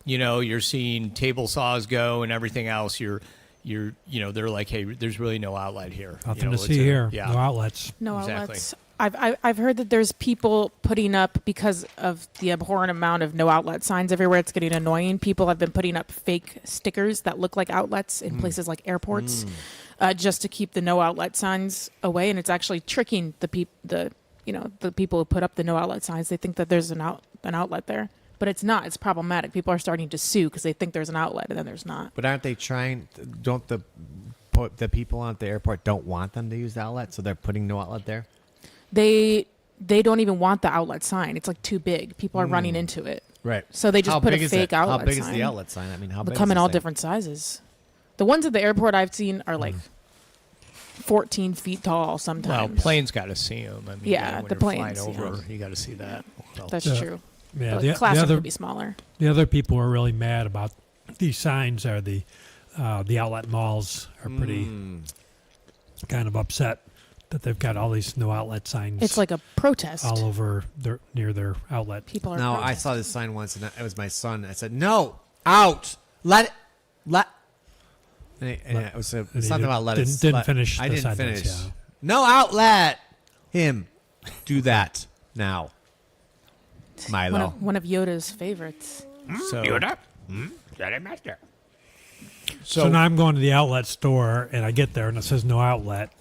you're seeing table saws go and everything else. They're like, hey, there's really no outlet here. Nothing to see here. Yeah. No outlets. No Exactly. outlets. I've heard that there's people putting up, because of the abhorrent amount of no outlet signs everywhere, it's getting annoying. People have been putting up fake stickers that look like outlets in places like airports, just to keep the no outlet signs away. And it's actually tricking the people who put up the no outlet signs. They think that there's an outlet there, but it's not. It's problematic. People are starting to sue because they think there's an outlet and then there's not. But aren't they trying? Don't the people at the airport don't want them to use the outlet, so they're putting no outlet there? They don't even want the outlet sign. It's like too big. People are running into it. Right. So they just How put big a is fake it? outlet How big sign. is the outlet sign? I mean, how They big come is in this all thing? different sizes. The ones at the airport I've seen are like 14 feet tall Well, sometimes. planes got to see them. I mean, Yeah, when the you're planes, flying over, yeah. you got to see that. So. That's Yeah. true. Yeah, But the classroom other could be smaller. the other people who are really mad about these signs are the outlet malls are pretty kind of upset that they've got all these no outlet signs. It's like a protest. all over near their outlet. People are No, I protesting. saw this sign once, and it was my son. I said, "No, out, let." And it was he something about let it. didn't finish I the didn't sentence, finish. yeah. No outlet. Him, do that now. Milo. One of Yoda's favorites. So, So now I'm going to the outlet store and I get there and it says no outlet.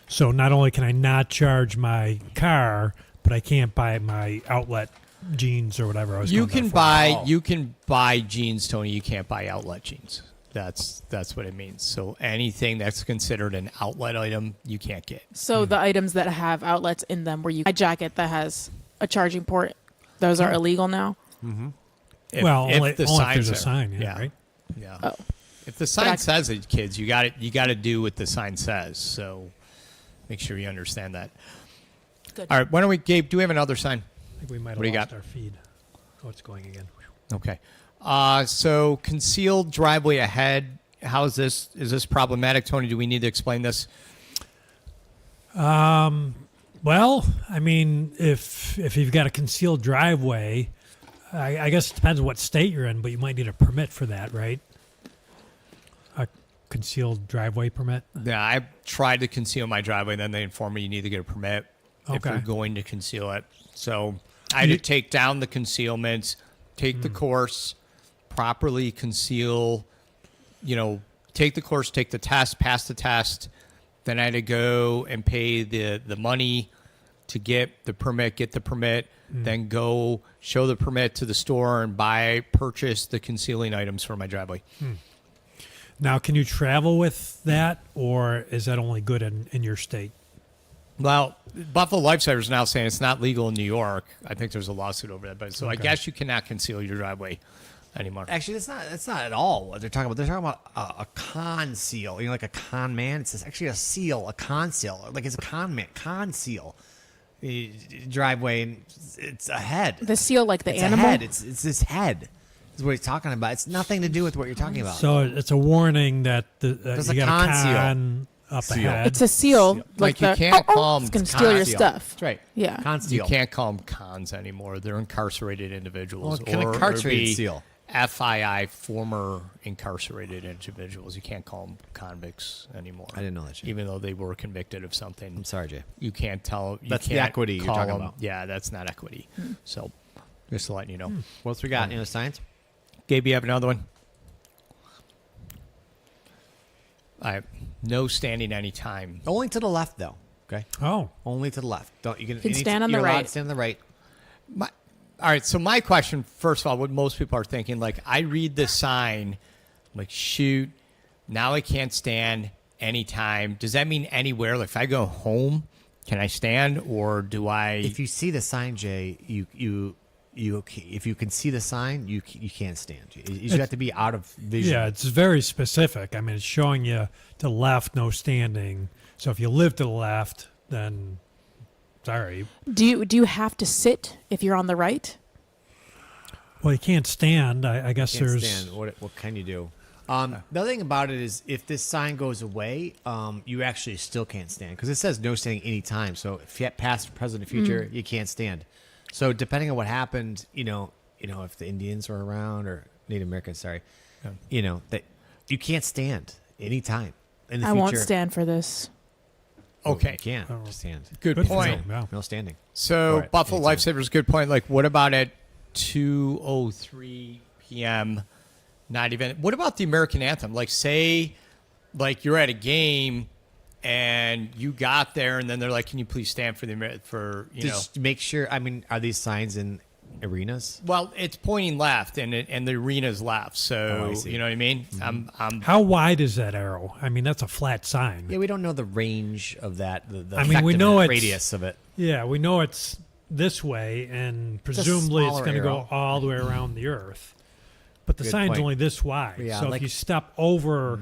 So not only can I not charge my car, but I can't buy my outlet jeans or whatever I was you going there can for. buy jeans, Tony. You can't buy outlet jeans. That's what it means. So anything that's considered an outlet item, you can't get. So the items that have outlets in them, where a jacket that has a charging port, those are illegal now. If, Well, if only the if sign's there's a there. sign, yeah, right? Yeah. Oh. If the sign I- says it, kids, you got to do what the sign says. So make sure you understand that. Good. All right. Why don't we, Gabe? Do we have another sign? I think we might have What do you lost got? our feed. Oh, it's going again. Okay. So concealed driveway ahead. How is this? Is this problematic, Tony? Do we need to explain this? Well, I mean, if you've got a concealed driveway, I guess it depends what state you're in, but you might need a permit for that, right? A concealed driveway permit. Yeah, I tried to conceal my driveway. Then they informed me you need to get a permit if Okay. you're going to conceal it. So I had to take down the concealments, take the course, properly conceal. Take the course, take the test, pass the test. Then I had to go and pay the money to get the permit, then go show the permit to the store and purchase the concealing items for my driveway. Now, can you travel with that, or is that only good in your state? Well, Buffalo Lifesaver is now saying it's not legal in New York. I think there's a lawsuit over that. But so I Okay. guess you cannot conceal your driveway anymore. Actually, that's not at all what they're talking about. They're talking about a con seal. Like a con man. It's actually a seal, a con seal. Like it's a con man, con seal. Driveway, and it's a head. The seal, like the It's animal. a head. It's this head. Is what he's talking about. It's nothing to do with what you're talking about. So it's a warning that There's you a got con seal. a con up Seal. ahead. It's a seal. Like you can't call 'em it's gonna steal your seal. stuff. That's right. Yeah. Con You seal. can't call them cons anymore. They're incarcerated individuals. Well, can or incarcerated be seal. FII, former incarcerated individuals. You can't call them convicts anymore. I didn't know that shit. Even though they were convicted of something. I'm sorry, Jay. You can't tell. You That's the can't equity you're call talking them- about. Yeah, that's not equity. So just to let you know. What else we got? Any other signs? Gabe, you have another one? All right. No standing any time. Only to the left, though. Okay. Oh, Only to the left. Don't you can can stand on the you're allowed right. to stand on the right. All right. So my question, first of all, what most people are thinking, like I read the sign, I'm like, shoot, now I can't stand anytime. Does that mean anywhere? Like if I go home, can I stand, or do I? If you see the sign, Jay, you if you can see the sign, you can't stand. You have to be out of vision. Yeah, it's very specific. I mean, it's showing you to the left, no standing. So if you live to the left, then sorry. Do you have to sit if you're on the right? Well, you can't stand. I guess Can't there's. stand. What can you do? The other thing about it is if this sign goes away, you actually still can't stand because it says no standing anytime. So if you have past, present, and future, you can't stand. So depending on what happened, if the Indians were around or Native Americans, that you can't stand anytime in the I future. won't stand for this. Okay. You can't stand. Good Good for point. you. Yeah. No standing. So All right, Buffalo anytime. Lifesavers, good point. Like, what about at 2:03 p.m.? Not even. What about the American anthem? Like, say, like you're at a game and you got there, and then they're like, "Can you please stand for Just make sure. I mean, are these signs in arenas? Well, it's pointing left, and the arena's left. So I see. you know what I mean. I'm How wide is that arrow? I mean, that's a flat sign. Yeah, we don't know the range of that. The I mean, we know effective it's- radius of it. Yeah, we know it's this way, and presumably it's smaller going to go arrow. all the way around the Earth. But the Good sign's point. only this wide. Yeah, so like- if you step over,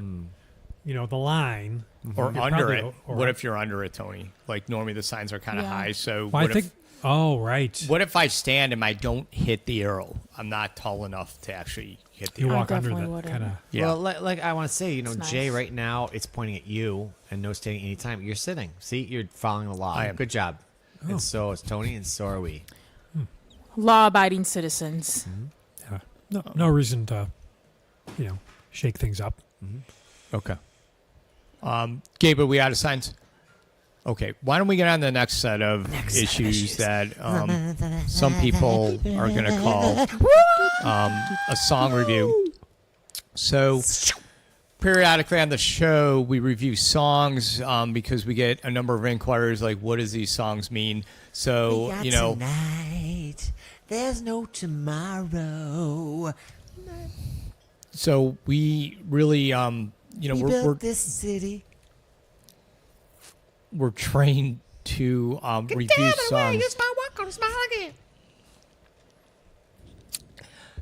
the line, or you're under probably it. or- What if you're under it, Tony? Like normally the signs are kind of Yeah. high. So Well, what I think. Oh, right. What if I stand and I don't hit the arrow? I'm not tall enough to actually hit the You arrow. I walk under definitely the wouldn't. kind of. Yeah. Well, like I want to say, It's Jay, nice. right now it's pointing at you and no standing anytime. You're sitting. See, you're following the law. I am. Good job. Oh. And so is Tony, and so are we. Law-abiding citizens. No reason to, shake things up. Okay. Gabe, are we out of signs? Okay. Why don't we get on to the next set of issues that some people are going to call a song review. So periodically on the show, we review songs because we get a number of inquiries like, what does these songs mean? So, tonight. There's no tomorrow. so we really, we're this city. we're trained to review songs.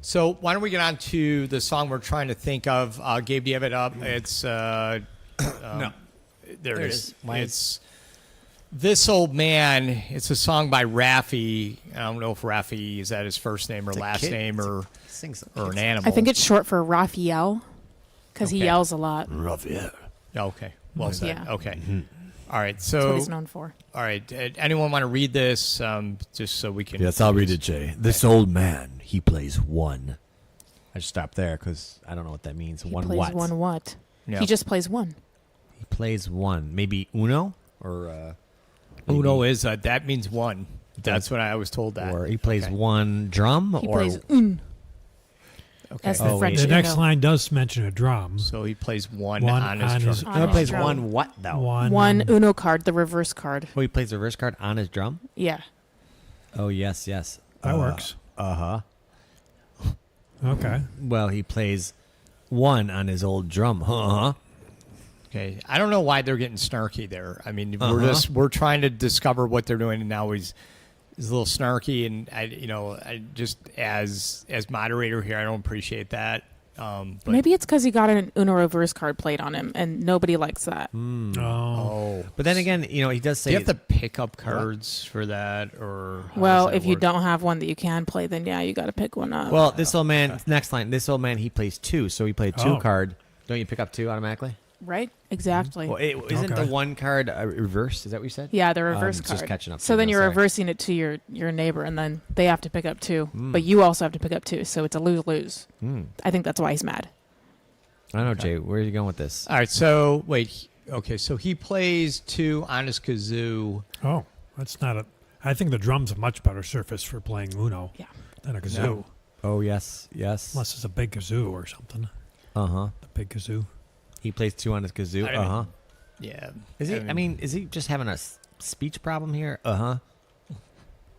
So why don't we get on to the song we're trying to think of? Gabe, do you have it up? It's no. There it is. Why It's This Old Man. It's a song by Raffi. I don't know if Raffi is that his first name or It's a last kid. name or an animal. I think it's short for Raphael because he Okay. yells a lot. Okay. Well said. Yeah. Okay. All right. That's what So he's known for. all right. Anyone want to read this? Just so we can. Yes, I'll read it, Jay. This old man, he plays one. I just stopped there because I don't know what that means. He One plays what? one what? Yeah. He just plays one. He plays one. Maybe Uno or Uno is that means one. That's what I was told that. or he plays Okay. one drum He or plays un. Okay. That's the Oh, French. The next Uno. line does mention a drum. So he plays one One on his on drum. his- On no, his plays drum. one what though? One Uno card, the reverse card. Oh, he plays the reverse card on his drum. Yeah. Oh yes, yes. That works. Uh huh. Okay. Well, he plays one on his old drum. Huh. Okay. I don't know why they're getting snarky there. I mean, Uh-huh. we're trying to discover what they're doing, and now he's a little snarky, and I just as moderator here, I don't appreciate that. But Maybe it's because he got an Uno reverse card played on him, and nobody likes that. Oh. oh, But then again, he does do say you have to pick up cards for that, or how Well, does that if you work? don't have one that you can play, then yeah, you got to pick one up. Well, this old man. Next line. This old man. He plays two, so he played two Oh. card. Don't you pick up two automatically? right? Exactly. Well, isn't Okay. the one card reversed? Is that what you said? Yeah, the reverse just card. catching up So to then you, you're sorry. reversing it to your neighbor, and then they have to pick up two, but you also have to pick up two. So it's a lose-lose. I think that's why he's mad. I don't know, Jay. Where are you going with this? All right. So wait. Okay. So he plays two on his kazoo. Oh, that's not a. I think the drum's a much better surface for playing Uno Yeah. than a kazoo. No. Oh yes, yes. Unless it's a big kazoo or something. Uh huh. The big kazoo. He plays two on his kazoo. I don't Uh huh. Yeah. Is he? I mean, is he just having a speech problem here? Uh huh.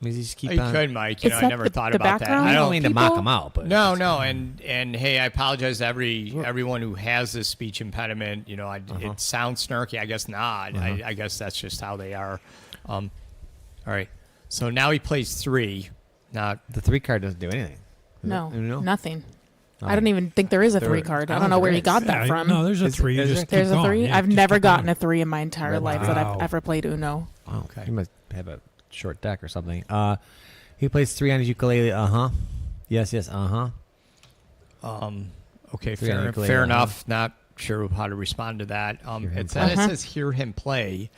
Maybe just keep You on. could, Mike. You Is know, I that never the- thought the about that. background? I I don't don't mean to mock people? him out, but No, and hey, I apologize to everyone who has this speech impediment. You know, it sounds snarky. I guess not. I guess that's just how they are. All right. So now he plays 3. Now the 3 card doesn't do anything. No, No? nothing. Oh. I don't even think there is a There- 3 card. I I don't know don't where there he is. got that from. No, there's a Is- 3. is You there- just There's keep a 3. going. Yeah, I've just never keep gotten going. a 3 in my entire life that Wow. I've ever played Uno. Wow. Okay. He must have a short deck or something. He plays 3 on his ukulele. Yes. Okay, 3 on ukulele, fair enough. Not sure how to respond to that. Hear him It play. says hear him play.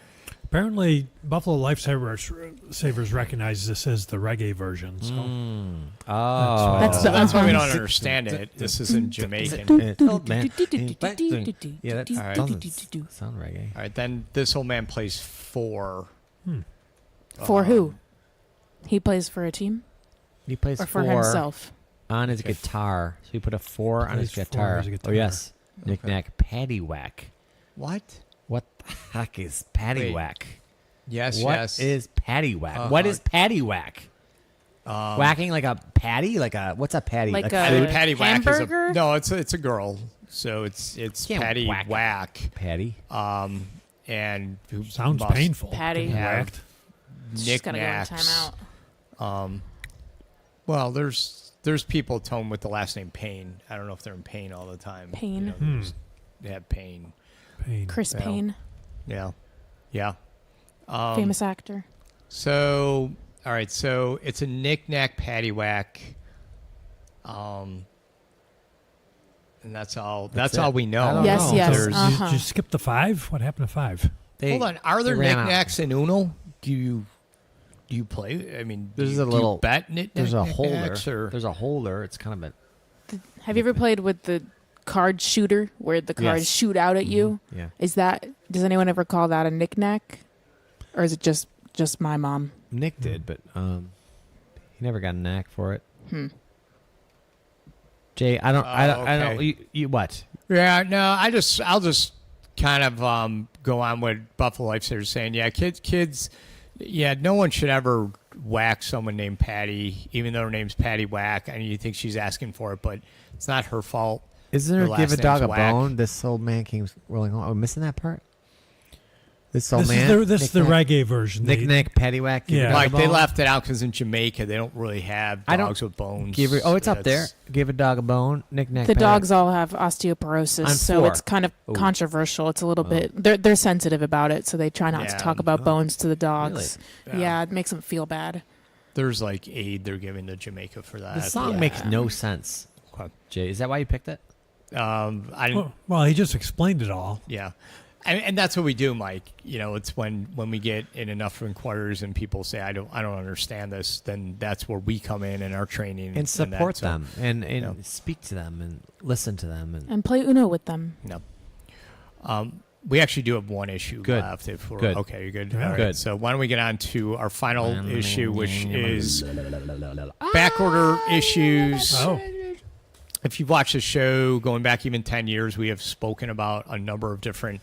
Apparently, Buffalo Lifesavers recognize this as the reggae version. So Oh. That's So that's why we don't Uh-huh. understand it. This isn't Jamaican. It's old man. Yeah, that All right. doesn't sound reggae. All right, then this old man plays 4. For who? He plays for a team He plays or for 4 himself? on his guitar. So he put a 4 on his plays 4 guitar. on his guitar. Oh, yes. Knick-knack, paddywhack. What? What the heck is paddywhack? Yes, What yes. is paddywhack? What is paddywhack? Whacking like a patty? Like a what's a patty? Like I a think Patty Whack hamburger? is a no. It's a girl, so it's Can't Patty whack. Whack. patty. And who sounds must painful. Patty. Getting have whacked. Just gotta go in knickknacks. timeout. Well, there's people at home with the last name Payne. I don't know if they're in pain all the time. Payne. You know, they have pain. Pain. Chris Well, Payne, Yeah, yeah. famous actor. So, all right. So it's a knick-knack, paddywhack. And that's all. That's it. all we I know. don't Yes, know. yes. There's- Uh-huh. Did you skip the 5? What happened to 5? Hold on. Are there they ran out. knickknacks in Uno? Do you play? I mean, There's do a you little bet There's a holder. knickknacks, or There's a holder. It's kind of a Have you ever played with the card shooter where the cards Yes. shoot out at you? yeah. Does anyone ever call that a knick-knack? Or is it just my mom? Nick did, but he never got a knack for it. Jay, I don't. I don't. okay. You what? Yeah, no. I'll just kind of go on what Buffalo Lifesavers is saying. Yeah, kids. Yeah, no one should ever whack someone named Patty, even though her name's Patty Whack. I mean, you think she's asking for it, but it's not her fault. Isn't Her there last give a dog name's a Whack. bone? This old man came rolling home. Oh, missing that part. This old This man. is the reggae version. They- Knick-knack, paddywhack. Give a Yeah. dog a Like they bone. left it out because in Jamaica they don't really have I don't- dogs with bones. It's up there. That's- Give a dog a bone. Knick-knack. The paddywhack. dogs all have osteoporosis, On so 4. it's kind of Ooh. controversial. It's a little bit they're sensitive about it, so they try not to Yeah. talk about bones to the dogs. Really? Yeah, it makes them feel bad. There's like aid they're giving to Jamaica for that. The song Yeah. makes no sense. Okay. Jay, is that why you picked it? I didn't. Well, he just explained it all. Yeah. And that's what we do, Mike. You know, it's when we get in enough inquiries and people say, I don't understand this, then that's where we come in our training And support that. So, them and Yeah. speak to them and listen to them And play Uno with them. No. We actually do have one issue Good. left. If we're Good. Okay, you're good. Yeah. All right. Good. So why don't we get on to our final issue, which is backorder issues. Oh, If you've watched the show going back even 10 years, we have spoken about a number of different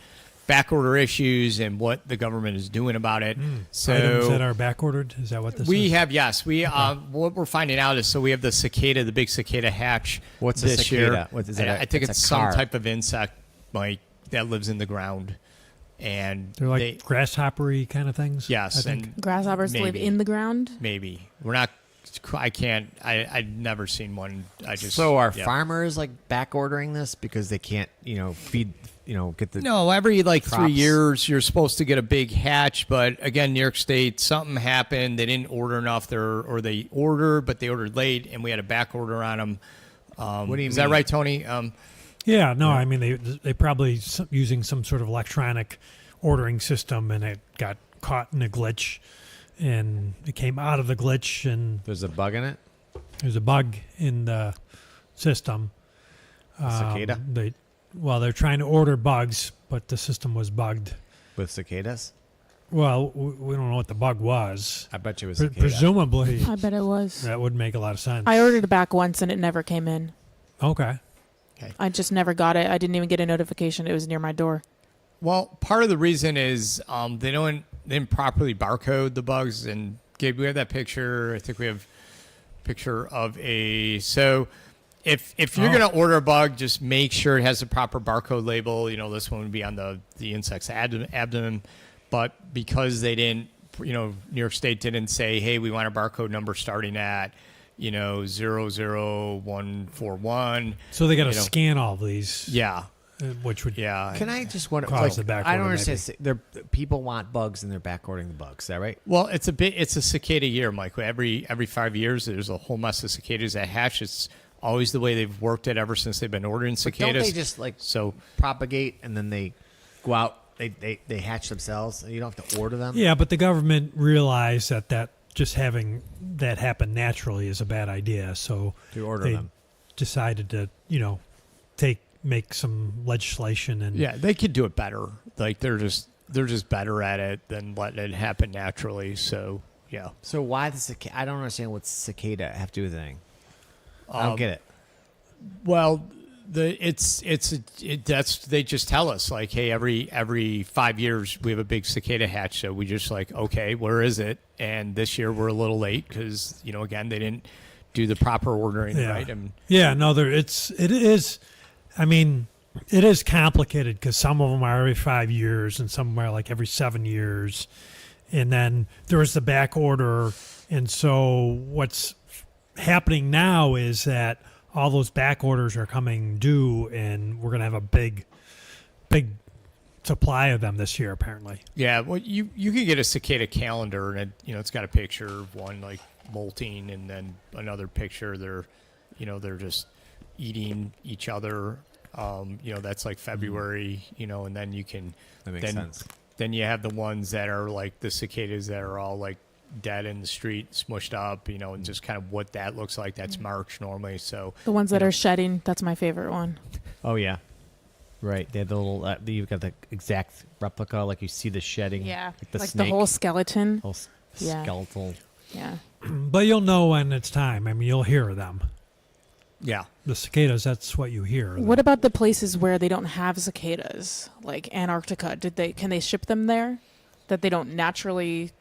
backorder issues and what the government is doing about it. So items that are backordered. Is that what this we is? have, yes. We what we're finding out is we have the cicada, the big cicada hatch. What's a this cicada? year. What is it? I think It's it's a some car. type of insect, Mike, that lives in the ground, and They're like grasshoppery kind of things. yes, I think. and Grasshoppers live Maybe. in the ground. maybe we're not. I can't. I've never seen one. I just So are yeah. farmers like back ordering this because they can't, feed, get the No, every like 3 crops? years you're supposed to get a big hatch, but again, New York State, something happened. They didn't order enough, or they ordered, but they ordered late, and we had a back order on them. What do you Is mean? that right, Tony? Yeah, no, I mean they probably using some sort of electronic ordering system, and it got caught in a glitch, and it came out of the glitch, and There's a bug in it. there's a bug in the system. Cicada They're trying to order bugs, but the system was bugged. with cicadas. Well, we don't know what the bug was. I bet you it was Pre- cicada. presumably, I bet it was. that would make a lot of sense. I ordered it back once and it never came in. Okay. I just never got it. I didn't even get a notification. It was near my door. Well, part of the reason is they didn't properly barcode the bugs, and Gabe, we have that picture. I think we have a picture of a. So if you're going to order a bug, just make sure it has the proper barcode label. This one would be on the insect's abdomen. But because they didn't, New York State didn't say, hey, we want a barcode number starting at, 00141. So they got to scan all these. Yeah. Which would Can I just wonder? cause the back I don't order, understand. People want bugs and they're back ordering the bugs. Is that right? Well, it's a cicada year, Mike. Every 5 years, there's a whole mess of cicadas that hatch. It's always the way they've worked it ever since they've been ordering cicadas. But don't they just propagate and then they go out? They hatch themselves, and you don't have to order them. Yeah, but the government realized that just having that happen naturally is a bad idea. So To order they them. decided to make some legislation and Yeah, they could do it better. Like they're just better at it than letting it happen naturally. So yeah. So why the cicada? I don't understand what cicada have to do with anything. I don't get it. Well, they just tell us like, hey, every 5 years we have a big cicada hatch. So we just like, okay, where is it? And this year we're a little late because again they didn't do the proper ordering right. And it is. I mean, it is complicated because some of them are every 5 years and some are like every 7 years. And then there's the back order. And so what's happening now is that all those back orders are coming due and we're going to have a big supply of them this year, apparently. Yeah, well, you can get a cicada calendar and it's got a picture of one like molting and then another picture they're just eating each other. That's like February, and then you can. That makes sense. Then you have the ones that are like the cicadas that are all like dead in the street, smushed up, and just kind of what that looks like. That's March normally. So The ones that are shedding, that's my favorite one. Oh yeah, right. They have the little. You've got the exact replica, like you see the shedding. Yeah, like the like snake, the whole skeleton. whole Yeah. skeletal. Yeah. But you'll know when it's time. I mean, you'll hear them. yeah, The cicadas, that's what you hear. What about the places where they don't have cicadas, like Antarctica? Can they ship them there? That they don't naturally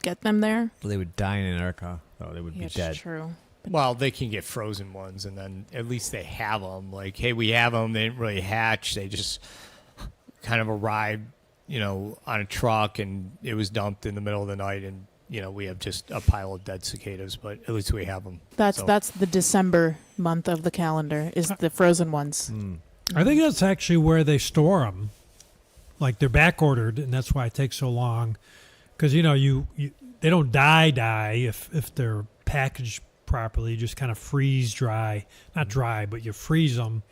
get them there? Well, they would die in Antarctica. Oh, they would be It's dead. true. well, they can get frozen ones, and then at least they have them. Like, hey, we have them. They didn't really hatch. They just kind of arrived, on a truck, and it was dumped in the middle of the night, and we have just a pile of dead cicadas, but at least we have them. That's the December month of the calendar is the frozen ones. I think that's actually where they store them. Like they're back ordered, and that's why it takes so long. Because you they don't die if they're packaged properly. You just kind of freeze dry, not dry, but you freeze them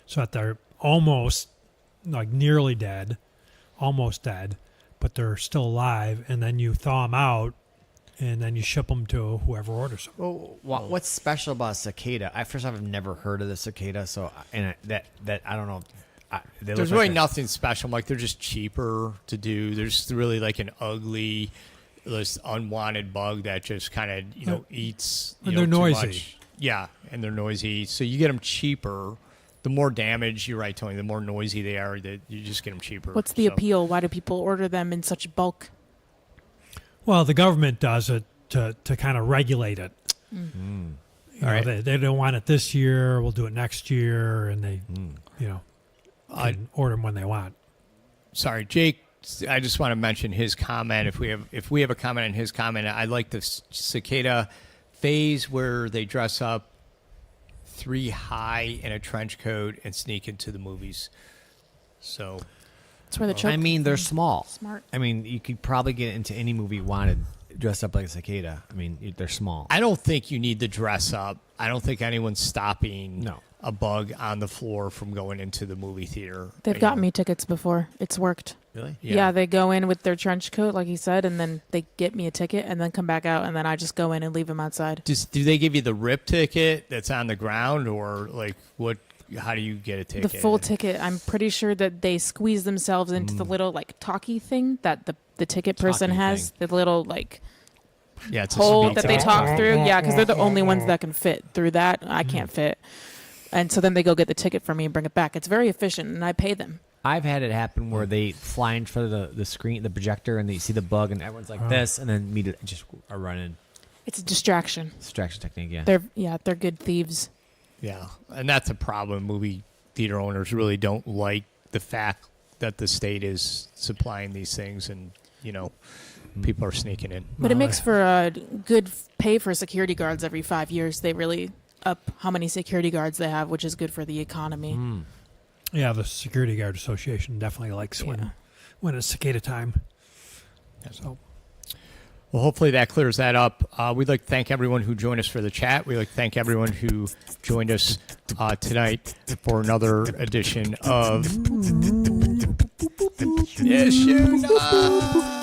so that they're almost like nearly dead, almost dead, but they're still alive. And then you thaw them out, and then you ship them to whoever orders them. Well, what's special about a cicada? First off, I've never heard of the cicada, so I don't know. There's really nothing special. Like they're just cheaper to do. There's really like an ugly, this unwanted bug that just kind of eats. And they're too noisy. much. Yeah, and they're noisy. So you get them cheaper. The more damage, you're right, Tony. The more noisy they are, that you just get them cheaper. What's the appeal? Why do people order them in such bulk? Well, the government does it to kind of regulate it. They don't want it this year. We'll do it next year, and they, can order them when they want. Sorry, Jake. I just want to mention his comment. If we have a comment on his comment, I like the cicada phase where they dress up 3 high in a trench coat and sneak into the movies. So That's where the choke. I mean, they're small. Smart. I mean, you could probably get into any movie you wanted dressed up like a cicada. I mean, they're small. I don't think you need to dress up. I don't think anyone's stopping No. a bug on the floor from going into the movie theater. They've gotten me tickets before. It's worked. Really? Yeah, they go in with their trench coat, like you said, and then they get me a ticket and then come back out, and then I just go in and leave them outside. Do they give you the RIP ticket that's on the ground, or like what? How do you get a ticket? The full ticket. I'm pretty sure that they squeeze themselves into the little like talkie thing that the ticket person Talkie has. The little like Yeah, it's a hole speed that they ticket. talk through. Yeah, because they're the only ones that can fit through that. I can't fit. And so then they go get the ticket for me and bring it back. It's very efficient, and I pay them. I've had it happen where they fly in front of the screen, the projector, and they see the bug, and everyone's like this, and then me just are running. It's a distraction. Distraction technique, yeah. They're good thieves. Yeah, and that's a problem. Movie theater owners really don't like the fact that the state is supplying these things, and people are sneaking in. But it makes for a good pay for security guards every 5 years. They really up how many security guards they have, which is good for the economy. Yeah, the Security Guard Association definitely likes when it's cicada time. So. Well, hopefully that clears that up. We'd like to thank everyone who joined us for the chat. We'd like to thank everyone who joined us tonight for another edition of Issuenight.